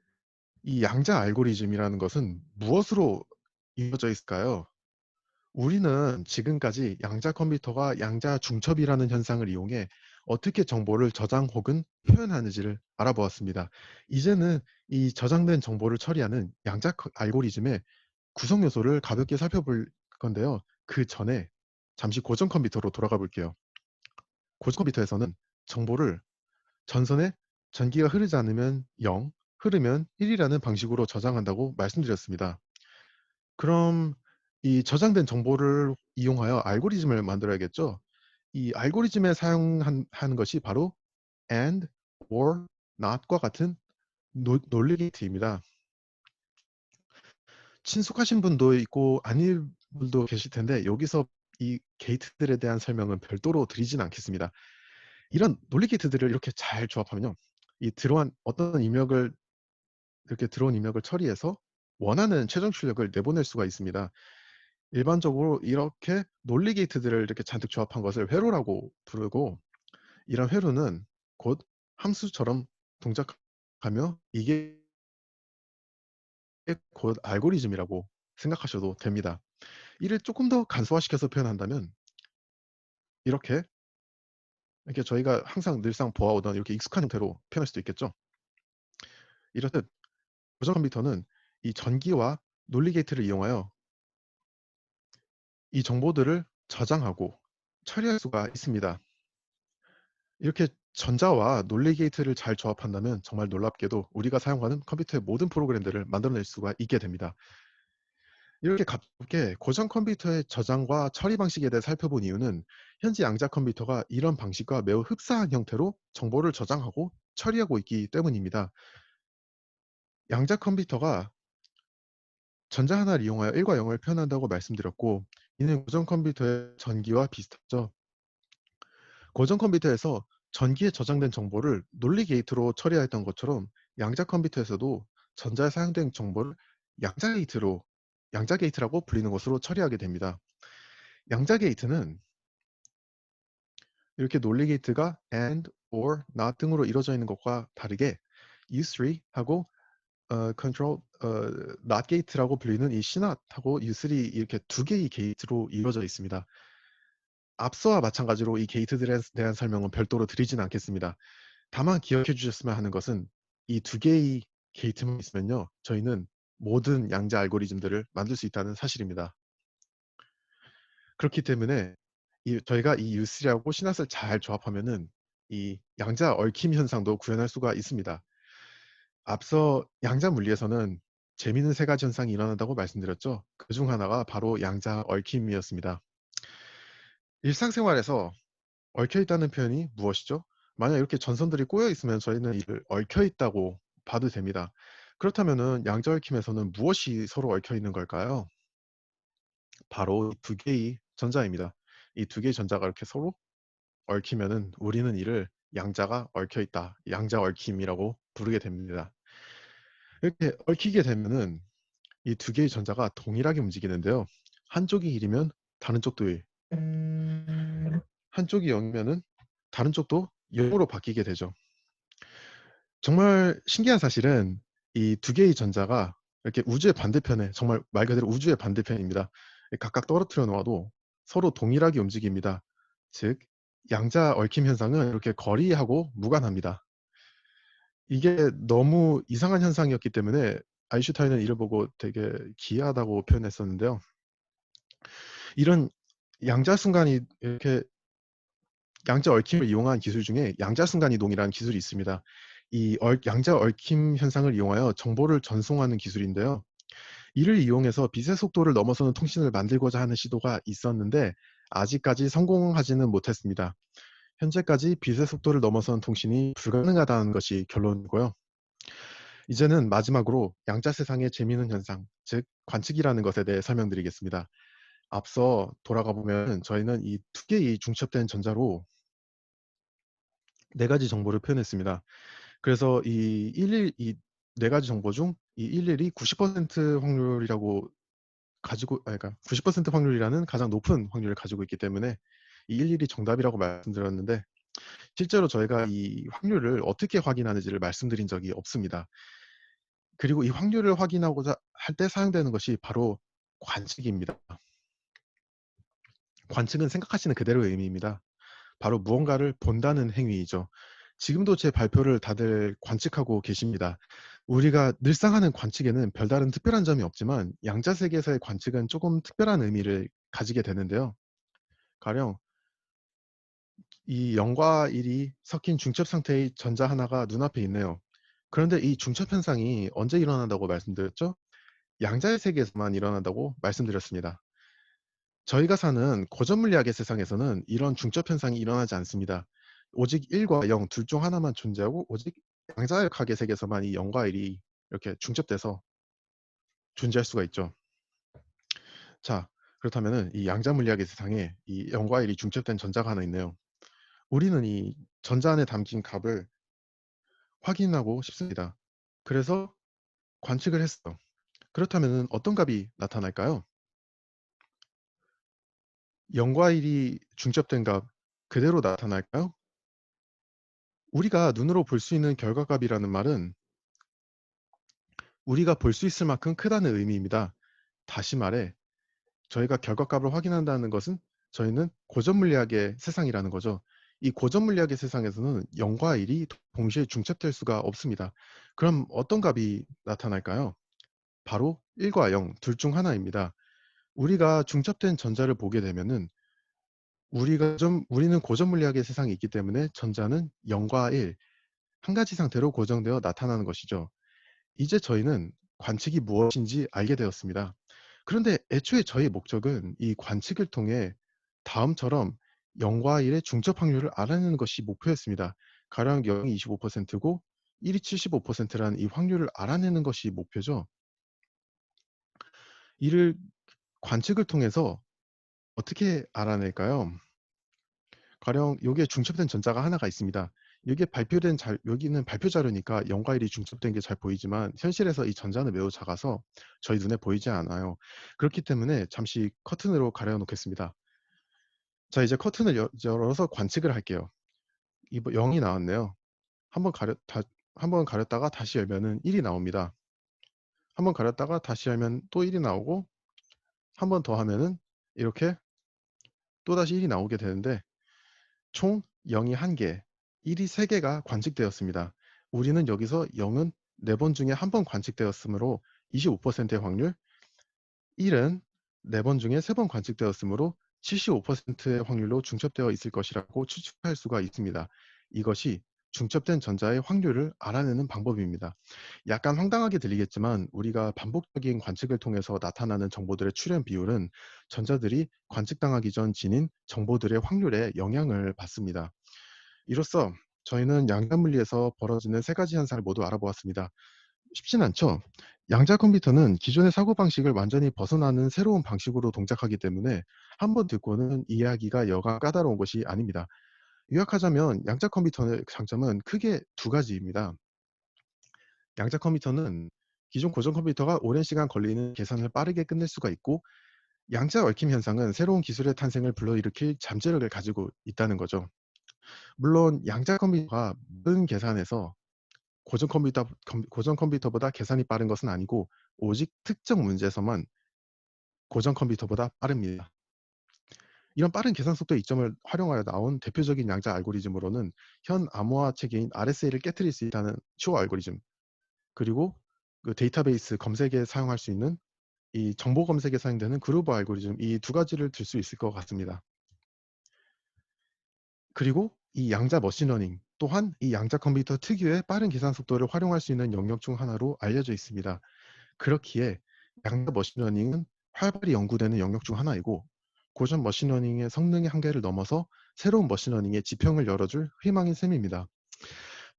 이 양자 알고리즘이라는 것은 무엇으로 이루어져 있을까요? 우리는 지금까지 양자 컴퓨터가 양자 중첩이라는 현상을 이용해 어떻게 정보를 저장 혹은 표현하는지를 알아보았습니다. 이제는 이 저장된 정보를 처리하는 양자 알고리즘의 구성 요소를 가볍게 살펴볼 건데요. 그 전에 잠시 고전 컴퓨터로 돌아가 볼게요. 고전 컴퓨터에서는 정보를 전선에 전기가 흐르지 않으면 0, 흐르면 1이라는 방식으로 저장한다고 말씀드렸습니다. 그럼 이 저장된 정보를 이용하여 알고리즘을 만들어야겠죠. 이 알고리즘에 하는 것이 바로 and, or, not과 같은 논리 게이트입니다. 친숙하신 분도 있고 아닌 분도 계실 텐데 여기서 이 게이트들에 대한 설명은 별도로 드리진 않겠습니다. 이런 논리 게이트들을 이렇게 잘 조합하면요, 이 들어온 어떤 입력을 이렇게 들어온 입력을 처리해서 원하는 최종 출력을 내보낼 수가 있습니다. 일반적으로 이렇게 논리 게이트들을 이렇게 잔뜩 조합한 것을 회로라고 부르고, 이런 회로는 곧 함수처럼 동작하며 이게 곧 알고리즘이라고 생각하셔도 됩니다. 이를 조금 더 간소화시켜서 표현한다면 이렇게 저희가 항상 늘상 보아오던 이렇게 익숙한 형태로 표현할 수도 있겠죠. 이렇듯 고전 컴퓨터는 이 전기와 논리 게이트를 이용하여 이 정보들을 저장하고 처리할 수가 있습니다. 이렇게 전자와 논리 게이트를 잘 조합한다면 정말 놀랍게도 우리가 사용하는 컴퓨터의 모든 프로그램들을 만들어낼 수가 있게 됩니다. 이렇게 가볍게 고전 컴퓨터의 저장과 처리 방식에 대해 살펴본 이유는 현재 양자 컴퓨터가 이런 방식과 매우 흡사한 형태로 정보를 저장하고 처리하고 있기 때문입니다. 양자 컴퓨터가 전자 하나를 이용하여 1과 0을 표현한다고 말씀드렸고, 이는 고전 컴퓨터의 전기와 비슷하죠. 고전 컴퓨터에서 전기에 저장된 정보를 논리 게이트로 처리했던 것처럼 양자 컴퓨터에서도 전자에 사용된 정보를 양자 게이트라고 불리는 것으로 처리하게 됩니다. 양자 게이트는 이렇게 논리 게이트가 and, or, not 등으로 이루어져 있는 것과 다르게 U3하고 control not gate라고 불리는 이 CNOT하고 U3 이렇게 두 개의 게이트로 이루어져 있습니다. 앞서와 마찬가지로 이 게이트들에 대한 설명은 별도로 드리진 않겠습니다. 다만 기억해 주셨으면 하는 것은 이 두 개의 게이트만 있으면요, 저희는 모든 양자 알고리즘들을 만들 수 있다는 사실입니다. 그렇기 때문에 저희가 이 U3하고 CNOT을 잘 조합하면은 이 양자 얽힘 현상도 구현할 수가 있습니다. 앞서 양자 물리에서는 재미있는 세 가지 현상이 일어난다고 말씀드렸죠. 그중 하나가 바로 양자 얽힘이었습니다. 일상생활에서 얽혀 있다는 표현이 무엇이죠? 만약 이렇게 전선들이 꼬여 있으면 저희는 이를 얽혀 있다고 봐도 됩니다. 그렇다면은 양자 얽힘에서는 무엇이 서로 얽혀 있는 걸까요? 바로 이 두 개의 전자입니다. 이 두 개의 전자가 이렇게 서로 얽히면은 우리는 이를 양자가 얽혀 있다, 양자 얽힘이라고 부르게 됩니다. 이렇게 얽히게 되면은 이 두 개의 전자가 동일하게 움직이는데요. 한쪽이 1이면 다른 쪽도 1, 한쪽이 0이면은 다른 쪽도 0으로 바뀌게 되죠. 정말 신기한 사실은 이 두 개의 전자가 이렇게 우주의 반대편에, 정말 말 그대로 우주의 반대편입니다. 각각 떨어뜨려 놓아도 서로 동일하게 움직입니다. 즉 양자 얽힘 현상은 이렇게 거리하고 무관합니다. 이게 너무 이상한 현상이었기 때문에 아인슈타인은 이를 보고 되게 기이하다고 표현했었는데요. 이런 양자 순간이 이렇게 양자 얽힘을 이용한 기술 중에 양자 순간 이동이라는 기술이 있습니다. 이 양자 얽힘 현상을 이용하여 정보를 전송하는 기술인데요. 이를 이용해서 빛의 속도를 넘어서는 통신을 만들고자 하는 시도가 있었는데 아직까지 성공하지는 못했습니다. 현재까지 빛의 속도를 넘어서는 통신이 불가능하다는 것이 결론이고요. 이제는 마지막으로 양자 세상의 재미있는 현상, 즉 관측이라는 것에 대해 설명드리겠습니다. 앞서 돌아가 보면 저희는 이 두 개의 중첩된 전자로 네 가지 정보를 표현했습니다. 그래서 이 네 가지 정보 중 이 11이 90% 확률이라고 가지고, 그러니까 90% 확률이라는 가장 높은 확률을 가지고 있기 때문에 이 11이 정답이라고 말씀드렸는데 실제로 저희가 이 확률을 어떻게 확인하는지를 말씀드린 적이 없습니다. 그리고 이 확률을 확인하고자 할 때 사용되는 것이 바로 관측입니다. 관측은 생각하시는 그대로의 의미입니다. 바로 무언가를 본다는 행위이죠. 지금도 제 발표를 다들 관측하고 계십니다. 우리가 늘상 하는 관측에는 별다른 특별한 점이 없지만 양자 세계에서의 관측은 조금 특별한 의미를 가지게 되는데요. 가령 이 0과 1이 섞인 중첩 상태의 전자 하나가 눈앞에 있네요. 그런데 이 중첩 현상이 언제 일어난다고 말씀드렸죠? 양자의 세계에서만 일어난다고 말씀드렸습니다. 저희가 사는 고전 물리학의 세상에서는 이런 중첩 현상이 일어나지 않습니다. 오직 1과 0 둘 중 하나만 존재하고 오직 양자역학의 세계에서만 이 0과 1이 이렇게 중첩돼서 존재할 수가 있죠. 자, 그렇다면은 이 양자 물리학의 세상에 이 0과 1이 중첩된 전자가 하나 있네요. 우리는 이 전자 안에 담긴 값을 확인하고 싶습니다. 그래서 관측을 했어요. 그렇다면은 어떤 값이 나타날까요? 0과 1이 중첩된 값 그대로 나타날까요? 우리가 눈으로 볼 수 있는 결과값이라는 말은 우리가 볼 수 있을 만큼 크다는 의미입니다. 다시 말해 저희가 결과값을 확인한다는 것은 저희는 고전 물리학의 세상이라는 거죠. 이 고전 물리학의 세상에서는 0과 1이 동시에 중첩될 수가 없습니다. 그럼 어떤 값이 나타날까요? 바로 1과 0 둘 중 하나입니다. 우리가 중첩된 전자를 보게 되면은 우리는 고전 물리학의 세상에 있기 때문에 전자는 0과 1 한 가지 상태로 고정되어 나타나는 것이죠. 이제 저희는 관측이 무엇인지 알게 되었습니다. 그런데 애초에 저희 목적은 이 관측을 통해 다음처럼 0과 1의 중첩 확률을 알아내는 것이 목표였습니다. 가령 0이 25%고 1이 75%라는 이 확률을 알아내는 것이 목표죠. 이를 관측을 통해서 어떻게 알아낼까요? 가령 여기에 중첩된 전자가 하나가 있습니다. 여기는 발표 자료니까 0과 1이 중첩된 게 잘 보이지만 현실에서 이 전자는 매우 작아서 저희 눈에 보이지 않아요. 그렇기 때문에 잠시 커튼으로 가려 놓겠습니다. 자, 이제 커튼을 열어서 관측을 할게요. 0이 나왔네요. 한번 가렸다가 다시 열면은 1이 나옵니다. 한번 가렸다가 다시 열면 또 1이 나오고 한 번 더 하면은 이렇게 또다시 1이 나오게 되는데 총 0이 1개, 1이 3개가 관측되었습니다. 우리는 여기서 0은 4번 중에 1번 관측되었으므로 25%의 확률, 1은 4번 중에 3번 관측되었으므로 75%의 확률로 중첩되어 있을 것이라고 추측할 수가 있습니다. 이것이 중첩된 전자의 확률을 알아내는 방법입니다. 약간 황당하게 들리겠지만 우리가 반복적인 관측을 통해서 나타나는 정보들의 출현 비율은 전자들이 관측당하기 전 지닌 정보들의 확률에 영향을 받습니다. 이로써 저희는 양자 물리에서 벌어지는 세 가지 현상을 모두 알아보았습니다. 쉽진 않죠? 양자 컴퓨터는 기존의 사고방식을 완전히 벗어나는 새로운 방식으로 동작하기 때문에 한 번 듣고는 이해하기가 여간 까다로운 것이 아닙니다. 요약하자면 양자 컴퓨터의 장점은 크게 두 가지입니다. 양자 컴퓨터는 기존 고전 컴퓨터가 오랜 시간 걸리는 계산을 빠르게 끝낼 수가 있고, 양자 얽힘 현상은 새로운 기술의 탄생을 불러일으킬 잠재력을 가지고 있다는 거죠. 물론 양자 컴퓨터가 모든 계산에서 고전 컴퓨터보다 계산이 빠른 것은 아니고 오직 특정 문제에서만 고전 컴퓨터보다 빠릅니다. 이런 빠른 계산 속도의 이점을 활용하여 나온 대표적인 양자 알고리즘으로는 현 암호화 체계인 RSA를 깨트릴 수 있다는 슈어 알고리즘, 그리고 그 데이터베이스 검색에 사용할 수 있는 이 정보 검색에 사용되는 그루버 알고리즘, 이 두 가지를 들 수 있을 것 같습니다. 그리고 이 양자 머신러닝 또한 이 양자 컴퓨터 특유의 빠른 계산 속도를 활용할 수 있는 영역 중 하나로 알려져 있습니다. 그렇기에 양자 머신러닝은 활발히 연구되는 영역 중 하나이고, 고전 머신러닝의 성능의 한계를 넘어서 새로운 머신러닝의 지평을 열어줄 희망인 셈입니다.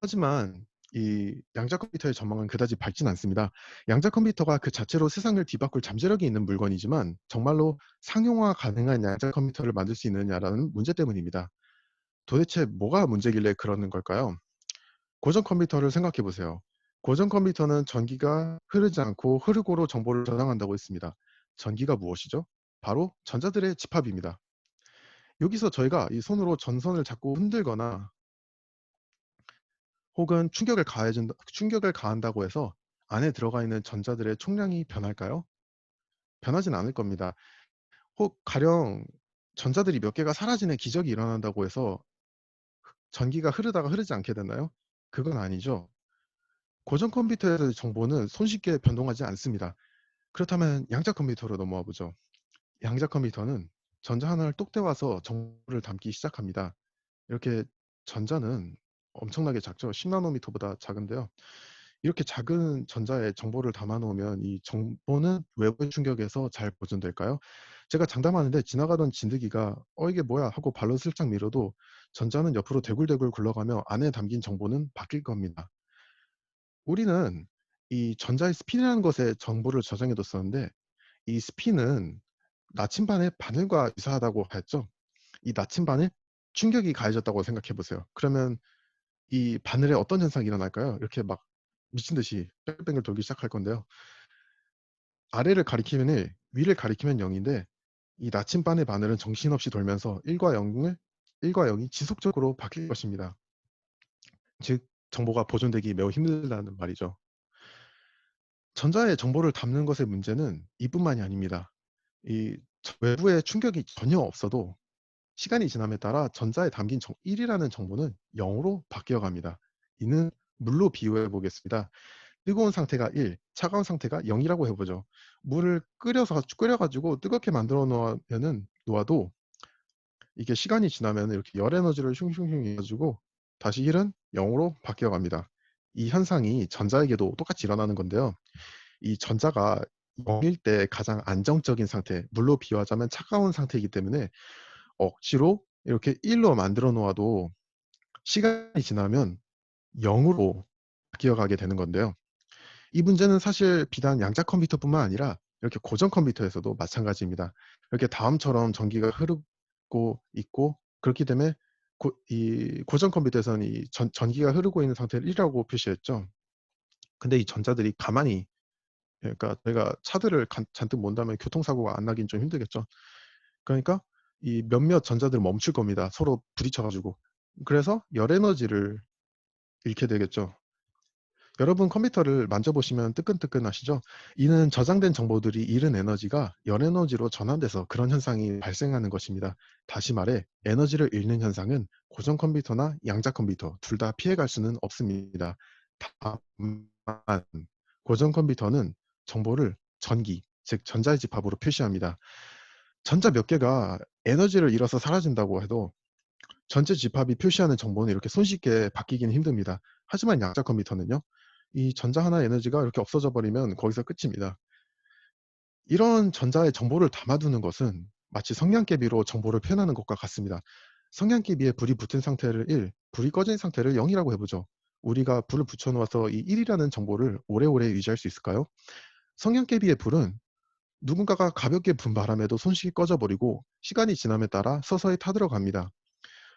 하지만 이 양자 컴퓨터의 전망은 그다지 밝진 않습니다. 양자 컴퓨터가 그 자체로 세상을 뒤바꿀 잠재력이 있는 물건이지만 정말로 상용화 가능한 양자 컴퓨터를 만들 수 있느냐라는 문제 때문입니다. 도대체 뭐가 문제길래 그러는 걸까요? 고전 컴퓨터를 생각해 보세요. 고전 컴퓨터는 전기가 흐르지 않고 흐르고로 정보를 저장한다고 했습니다. 전기가 무엇이죠? 바로 전자들의 집합입니다. 여기서 저희가 이 손으로 전선을 자꾸 흔들거나 혹은 충격을 가한다고 해서 안에 들어가 있는 전자들의 총량이 변할까요? 변하진 않을 겁니다. 혹 가령 전자들이 몇 개가 사라지는 기적이 일어난다고 해서 전기가 흐르다가 흐르지 않게 되나요? 그건 아니죠. 고전 컴퓨터의 정보는 손쉽게 변동하지 않습니다. 그렇다면 양자 컴퓨터로 넘어와 보죠. 양자 컴퓨터는 전자 하나를 똑 떼와서 정보를 담기 시작합니다. 이렇게 전자는 엄청나게 작죠. 10나노미터보다 작은데요. 이렇게 작은 전자에 정보를 담아 놓으면 이 정보는 외부의 충격에서 잘 보존될까요? 제가 장담하는데 지나가던 진드기가 이게 뭐야?' 하고 발로 슬쩍 밀어도 전자는 옆으로 대굴대굴 굴러가며 안에 담긴 정보는 바뀔 겁니다. 우리는 이 전자의 스핀이라는 것에 정보를 저장해 뒀었는데, 이 스핀은 나침반의 바늘과 유사하다고 했죠. 이 나침반에 충격이 가해졌다고 생각해 보세요. 그러면 이 바늘에 어떤 현상이 일어날까요? 이렇게 막 미친 듯이 뺑글뺑글 돌기 시작할 건데요. 아래를 가리키면 1, 위를 가리키면 0인데 이 나침반의 바늘은 정신없이 돌면서 1과 0이 지속적으로 바뀔 것입니다. 즉 정보가 보존되기 매우 힘들다는 말이죠. 전자의 정보를 담는 것의 문제는 이뿐만이 아닙니다. 이 외부의 충격이 전혀 없어도 시간이 지남에 따라 전자에 담긴 1이라는 정보는 0으로 바뀌어 갑니다. 이는 물로 비유해 보겠습니다. 뜨거운 상태가 1, 차가운 상태가 0이라고 해 보죠. 물을 끓여 가지고 뜨겁게 만들어 놓아도 이게 시간이 지나면 이렇게 열 에너지를 슝슝슝 해 가지고 다시 1은 0으로 바뀌어 갑니다. 이 현상이 전자에게도 똑같이 일어나는 건데요. 이 전자가 0일 때 가장 안정적인 상태, 물로 비유하자면 차가운 상태이기 때문에 억지로 이렇게 1로 만들어 놓아도 시간이 지나면 0으로 바뀌어 가게 되는 건데요. 이 문제는 사실 비단 양자 컴퓨터뿐만 아니라 이렇게 고전 컴퓨터에서도 마찬가지입니다. 이렇게 다음처럼 전기가 흐르고 있고, 그렇기 때문에 이 고전 컴퓨터에서는 이 전기가 흐르고 있는 상태를 1이라고 표시했죠. 근데 이 전자들이 가만히, 그러니까 저희가 차들을 잔뜩 몬다면 교통사고가 안 나긴 좀 힘들겠죠. 그러니까 이 몇몇 전자들은 멈출 겁니다, 서로 부딪혀 가지고. 그래서 열 에너지를 잃게 되겠죠. 여러분 컴퓨터를 만져보시면 뜨끈뜨끈하시죠? 이는 저장된 정보들이 잃은 에너지가 열 에너지로 전환돼서 그런 현상이 발생하는 것입니다. 다시 말해 에너지를 잃는 현상은 고전 컴퓨터나 양자 컴퓨터 둘 다 피해갈 수는 없습니다. 다만 고전 컴퓨터는 정보를 전기, 즉 전자의 집합으로 표시합니다. 전자 몇 개가 에너지를 잃어서 사라진다고 해도 전체 집합이 표시하는 정보는 이렇게 손쉽게 바뀌기는 힘듭니다. 하지만 양자 컴퓨터는요. 이 전자 하나의 에너지가 이렇게 없어져 버리면 거기서 끝입니다. 이런 전자의 정보를 담아두는 것은 마치 성냥개비로 정보를 표현하는 것과 같습니다. 성냥개비에 불이 붙은 상태를 1, 불이 꺼진 상태를 0이라고 해보죠. 우리가 불을 붙여놓아서 이 1이라는 정보를 오래오래 유지할 수 있을까요? 성냥개비의 불은 누군가가 가볍게 분 바람에도 손쉽게 꺼져버리고 시간이 지남에 따라 서서히 타들어갑니다.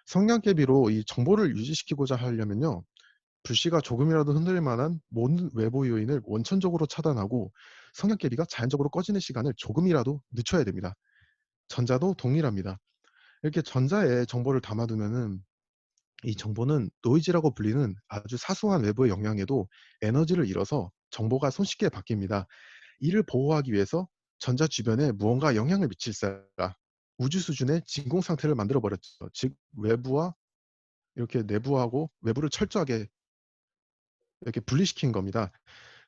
성냥개비로 이 정보를 유지시키고자 하려면요. 불씨가 조금이라도 흔들릴 만한 모든 외부 요인을 원천적으로 차단하고 성냥개비가 자연적으로 꺼지는 시간을 조금이라도 늦춰야 됩니다. 전자도 동일합니다. 이렇게 전자에 정보를 담아두면은 이 정보는 노이즈라고 불리는 아주 사소한 외부의 영향에도 에너지를 잃어서 정보가 손쉽게 바뀝니다. 이를 보호하기 위해서 전자 주변에 무언가 영향을 미칠세라 우주 수준의 진공 상태를 만들어 버렸죠. 즉 외부와 이렇게 내부하고 외부를 철저하게 이렇게 분리시킨 겁니다.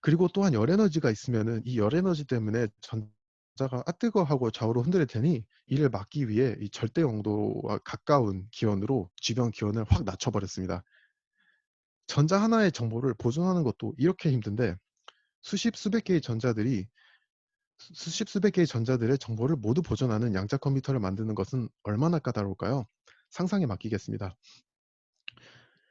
그리고 또한 열 에너지가 있으면은 이 열 에너지 때문에 전자가 뜨거워하고 좌우로 흔들릴 테니 이를 막기 위해 이 절대 영도와 가까운 기온으로 주변 기온을 확 낮춰 버렸습니다. 전자 하나의 정보를 보존하는 것도 이렇게 힘든데 수십 수백 개의 전자들이 수십 수백 개의 전자들의 정보를 모두 보존하는 양자 컴퓨터를 만드는 것은 얼마나 까다로울까요? 상상에 맡기겠습니다.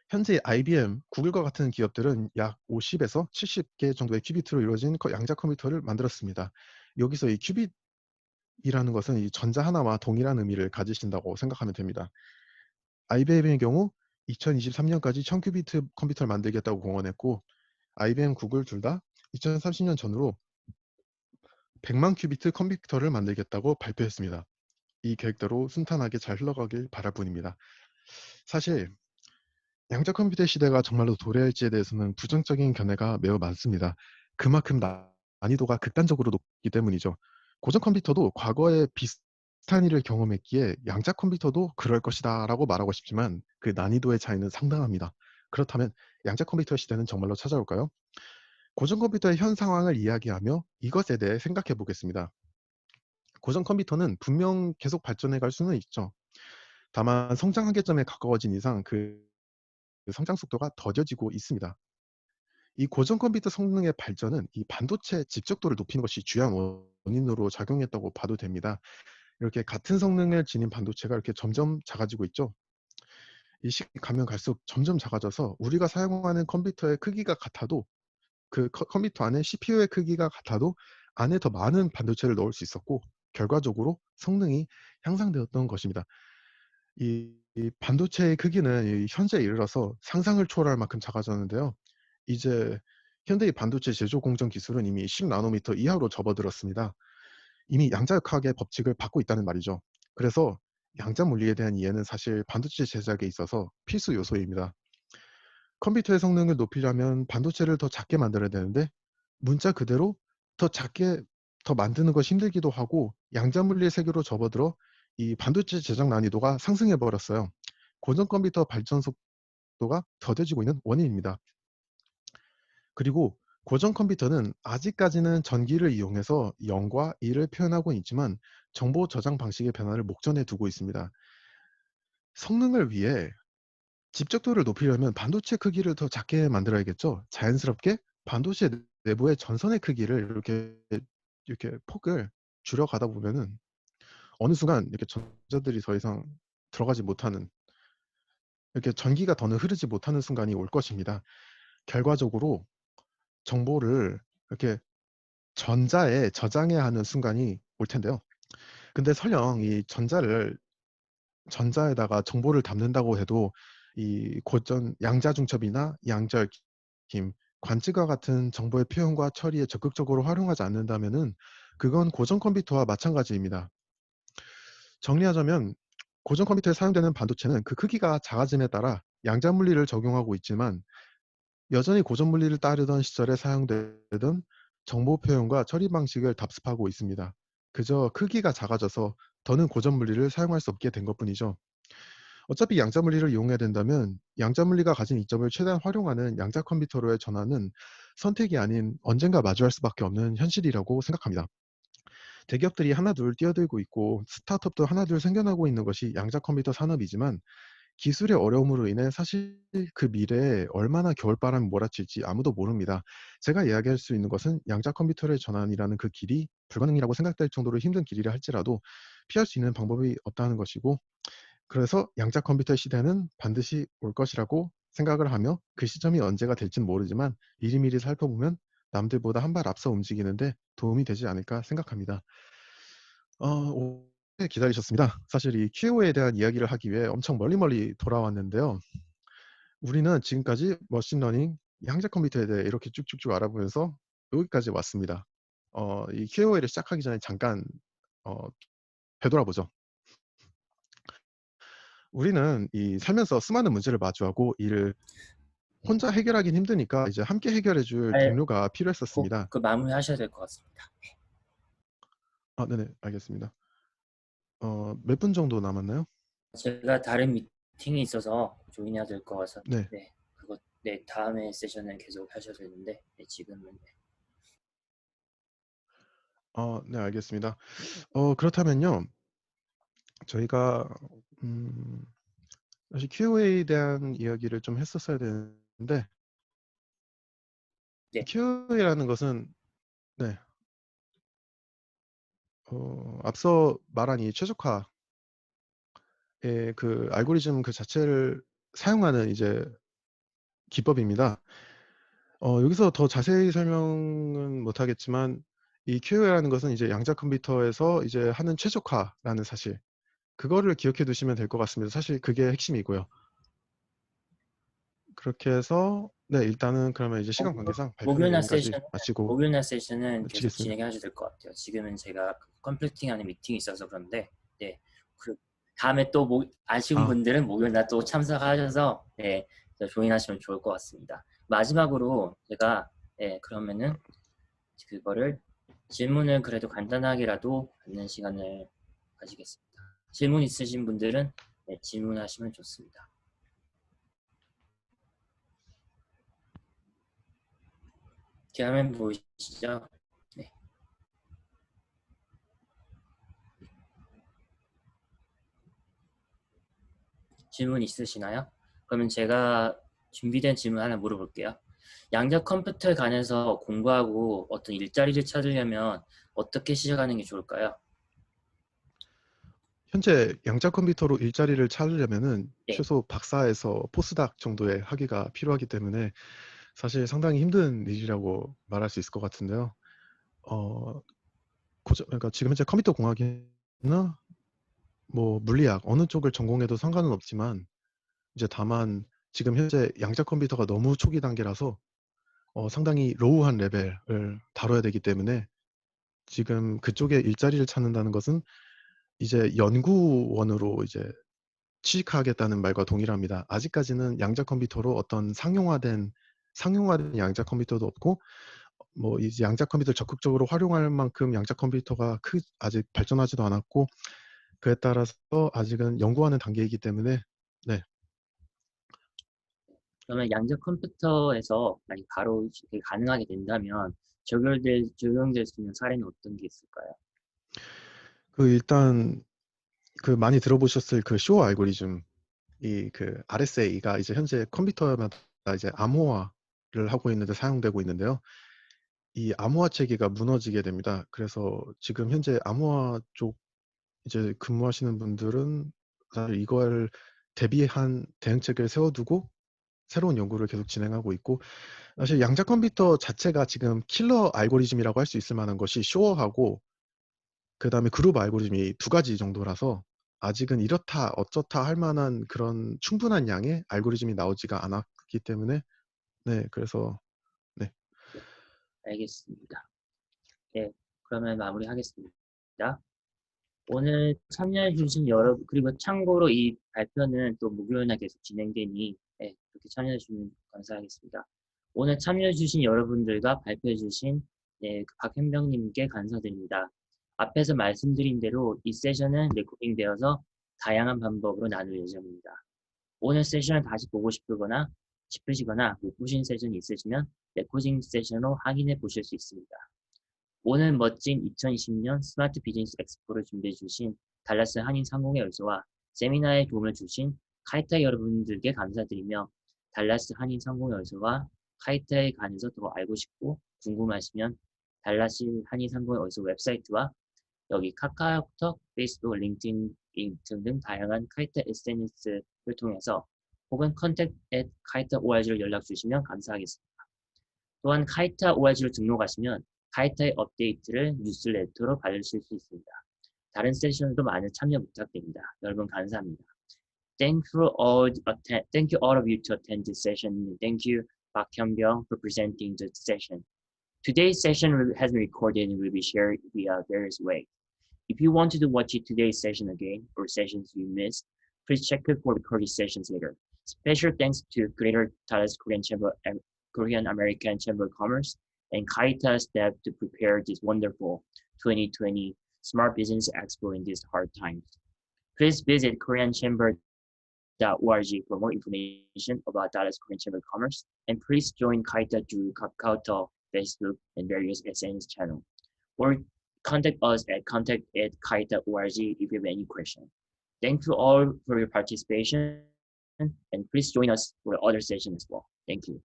현재 IBM, 구글과 같은 기업들은 약 50에서 70개 정도의 큐비트로 이루어진 양자 컴퓨터를 만들었습니다. 여기서 이 큐빗이라는 것은 이 전자 하나와 동일한 의미를 가지신다고 생각하면 됩니다. IBM의 경우 2023년까지 1000큐비트 컴퓨터를 만들겠다고 공언했고 IBM, 구글 둘 다 2030년 전후로 100만 큐비트 컴퓨터를 만들겠다고 발표했습니다. 이 계획대로 순탄하게 잘 흘러가길 바랄 뿐입니다. 사실 양자 컴퓨터 시대가 정말로 도래할지에 대해서는 부정적인 견해가 매우 많습니다. 그만큼 난이도가 극단적으로 높기 때문이죠. 고전 컴퓨터도 과거에 비슷한 일을 경험했기에 양자 컴퓨터도 그럴 것이다 라고 말하고 싶지만 그 난이도의 차이는 상당합니다. 그렇다면 양자 컴퓨터 시대는 정말로 찾아올까요? 고전 컴퓨터의 현 상황을 이야기하며 이것에 대해 생각해 보겠습니다. 고전 컴퓨터는 분명 계속 발전해 갈 수는 있죠. 다만 성장 한계점에 가까워진 이상 그 성장 속도가 더뎌지고 있습니다. 이 고전 컴퓨터 성능의 발전은 이 반도체 집적도를 높이는 것이 주요한 원인으로 작용했다고 봐도 됩니다. 이렇게 같은 성능을 지닌 반도체가 이렇게 점점 작아지고 있죠. 이 시간이 가면 갈수록 점점 작아져서 우리가 사용하는 컴퓨터의 크기가 같아도 그 컴퓨터 안에 CPU의 크기가 같아도 안에 더 많은 반도체를 넣을 수 있었고 결과적으로 성능이 향상되었던 것입니다. 이 반도체의 크기는 이 현재에 이르러서 상상을 초월할 만큼 작아졌는데요. 이제 현대의 반도체 제조 공정 기술은 이미 10 나노미터 이하로 접어들었습니다. 이미 양자역학의 법칙을 받고 있다는 말이죠. 그래서 양자 물리에 대한 이해는 사실 반도체 제작에 있어서 필수 요소입니다. 컴퓨터의 성능을 높이려면 반도체를 더 작게 만들어야 되는데 문자 그대로 더 작게 더 만드는 것이 힘들기도 하고 양자 물리의 세계로 접어들어 이 반도체 제작 난이도가 상승해 버렸어요. 고전 컴퓨터 발전 속도가 더뎌지고 있는 원인입니다. 그리고 고전 컴퓨터는 아직까지는 전기를 이용해서 0과 1을 표현하고 있지만 정보 저장 방식의 변화를 목전에 두고 있습니다. 성능을 위해 집적도를 높이려면 반도체 크기를 더 작게 만들어야겠죠. 자연스럽게 반도체 내부의 전선의 크기를 이렇게 폭을 줄여가다 보면은 어느 순간 이렇게 전자들이 더 이상 들어가지 못하는 이렇게 전기가 더는 흐르지 못하는 순간이 올 것입니다. 결과적으로 정보를 이렇게 전자에 저장해야 하는 순간이 올 텐데요. 근데 설령 이 전자에다가 정보를 담는다고 해도 이 고전 양자중첩이나 양자얽힘, 관측과 같은 정보의 표현과 처리에 적극적으로 활용하지 않는다면은 그건 고전 컴퓨터와 마찬가지입니다. 정리하자면 고전 컴퓨터에 사용되는 반도체는 그 크기가 작아짐에 따라 양자 물리를 적용하고 있지만 여전히 고전 물리를 따르던 시절에 사용되던 정보 표현과 처리 방식을 답습하고 있습니다. 그저 크기가 작아져서 더는 고전 물리를 사용할 수 없게 된 것뿐이죠. 어차피 양자 물리를 이용해야 된다면 양자 물리가 가진 이점을 최대한 활용하는 양자 컴퓨터로의 전환은 선택이 아닌 언젠가 마주할 수밖에 없는 현실이라고 생각합니다. 대기업들이 하나둘 뛰어들고 있고 스타트업도 하나둘 생겨나고 있는 것이 양자 컴퓨터 산업이지만 기술의 어려움으로 인해 사실 그 미래에 얼마나 겨울바람이 몰아칠지 아무도 모릅니다. 제가 이야기할 수 있는 것은 양자 컴퓨터의 전환이라는 그 길이 불가능이라고 생각될 정도로 힘든 길이라 할지라도 피할 수 있는 방법이 없다는 것이고, 그래서 양자 컴퓨터 시대는 반드시 올 것이라고 생각을 하며, 그 시점이 언제가 될진 모르지만 미리미리 살펴보면 남들보다 한 발 앞서 움직이는데 도움이 되지 않을까 생각합니다. 오래 기다리셨습니다. 사실 이 QO에 대한 이야기를 하기 위해 엄청 멀리 돌아왔는데요. 우리는 지금까지 머신러닝, 양자 컴퓨터에 대해 이렇게 쭉쭉쭉 알아보면서 여기까지 왔습니다. 이 QO를 시작하기 전에 잠깐 어 되돌아보죠. 우리는 이 살면서 수많은 문제를 마주하고 이를 혼자 해결하긴 힘드니까 이제 함께 해결해 줄 잘 동료가 곧 필요했었습니다. 그 마무리하셔야 될 것 같습니다. 네네. 알겠습니다. 몇 분 정도 남았나요? 제가 다른 미팅이 있어서 조인해야 될 것 같아서 네. 네, 그거 네, 다음에 세션은 계속 하셔도 되는데 네, 지금은 네. 네, 알겠습니다. 그렇다면요. 저희가 음 사실 QA에 대한 이야기를 좀 했었어야 되는데, 네. QA라는 것은, 네, 앞서 말한 이 최적화의 그 알고리즘 그 자체를 사용하는 이제 기법입니다. 여기서 더 자세히 설명은 못 하겠지만, 이 QA라는 것은 이제 양자 컴퓨터에서 이제 하는 최적화라는 사실, 그거를 기억해 두시면 될 것 같습니다. 사실 그게 핵심이고요. 그렇게 해서 네, 일단은 그러면 이제 시간 관계상 발표는 목요일날 여기까지 세션은 마치고 목요일날 세션은 계속 마치겠습니다. 진행하셔도 될 것 같아요. 지금은 제가 컴플리팅하는 미팅이 있어서 그런데 네, 그 다음에 또 아쉬운 아, 분들은 목요일날 또 참석하셔서 네, 조인하시면 좋을 것 같습니다. 마지막으로 제가 네, 그러면은 그거를 질문을 그래도 간단하게라도 받는 시간을 가지겠습니다. 질문 있으신 분들은 네, 질문하시면 좋습니다. 제 화면 보이시죠? 네. 질문 있으시나요? 그러면 제가 준비된 질문 하나 물어볼게요. 양자 컴퓨터에 관해서 공부하고 어떤 일자리를 찾으려면 어떻게 시작하는 게 좋을까요? 현재 양자 컴퓨터로 일자리를 찾으려면은 네. 최소 박사에서 포스닥 정도의 학위가 필요하기 때문에 사실 상당히 힘든 일이라고 말할 수 있을 것 같은데요. 어 그러니까 지금 현재 컴퓨터 공학이나 뭐 물리학 어느 쪽을 전공해도 상관은 없지만, 이제 다만 지금 현재 양자 컴퓨터가 너무 초기 단계라서 상당히 로우한 레벨을 다뤄야 되기 때문에, 지금 그쪽에 일자리를 찾는다는 것은 이제 연구원으로 이제 취직하겠다는 말과 동일합니다. 아직까지는 양자 컴퓨터로 어떤 상용화된 양자 컴퓨터도 없고, 뭐 이제 양자 컴퓨터를 적극적으로 활용할 만큼 양자 컴퓨터가 아직 발전하지도 않았고, 그에 따라서 아직은 연구하는 단계이기 때문에. 네. 그러면 양자 컴퓨터에서 만약 바로 그게 가능하게 된다면 적용될 수 있는 사례는 어떤 게 있을까요? 일단 그 많이 들어보셨을 그 쇼 알고리즘, 이 그 RSA가 이제 현재 컴퓨터마다 이제 암호화를 하고 있는데 사용되고 있는데요. 이 암호화 체계가 무너지게 됩니다. 그래서 지금 현재 암호화 쪽 이제 근무하시는 분들은 사실 이걸 대비한 대응책을 세워두고 새로운 연구를 계속 진행하고 있고, 사실 양자 컴퓨터 자체가 지금 킬러 알고리즘이라고 할 수 있을 만한 것이 쇼어하고 그다음에 그룹 알고리즘이 두 가지 정도라서, 아직은 이렇다 어쩌다 할 만한 그런 충분한 양의 알고리즘이 나오지가 않았기 때문에. 네, 그래서 네. 네, 알겠습니다. 네, 그러면 마무리하겠습니다. 오늘 참여해주신 여러분, 그리고 참고로 이 발표는 또 목요일날 계속 진행되니, 네, 그렇게 참여해주시면 감사하겠습니다. 오늘 참여해주신 여러분들과 발표해주신 네, 그 박현병님께 감사드립니다. 앞에서 말씀드린 대로 이 세션은 레코딩되어서 다양한 방법으로 나눌 예정입니다. 오늘 세션을 다시 보고 싶으시거나 못 보신 세션이 있으시면 레코딩 세션으로 확인해 보실 수 있습니다. 오늘 멋진 2020년 스마트 비즈니스 엑스포를 준비해 주신 달라스 한인상공회의소와 세미나에 도움을 주신 카이타 여러분들께 감사드리며 달라스 한인상공회의소와 카이타에 관해서 더 알고 싶고 궁금하시면 달라스 한인상공회의소 웹사이트와 여기 카카오톡, 페이스북, 링크드인 등 다양한 카이타 SNS를 통해서 혹은 contact@kaita.org로 연락 주시면 감사하겠습니다. 또한 카이타 ORG로 등록하시면 카이타의 업데이트를 뉴스레터로 받으실 수 있습니다. 다른 세션도 많은 참여 부탁드립니다. 여러분 감사합니다. Thank you all of you to attend this session. Thank you, Park Hyun-byung, for presenting the session. Today's session has been recorded and will be shared via various ways. If you want to watch today's session again or sessions you missed, please check it for recorded sessions later. Special thanks to Greater Dallas Korean American Chamber of Commerce and KAITA staff to prepare this wonderful 2020 Smart Business Expo in these hard times. Please visit koreanchamber.org for more information about Dallas Korean Chamber of Commerce, and please join KAITA through KakaoTalk, Facebook, and various SNS channels. Or contact us at contact@kaita.org if you have any question. Thank you all for your participation, and please join us for other sessions as well. Thank you.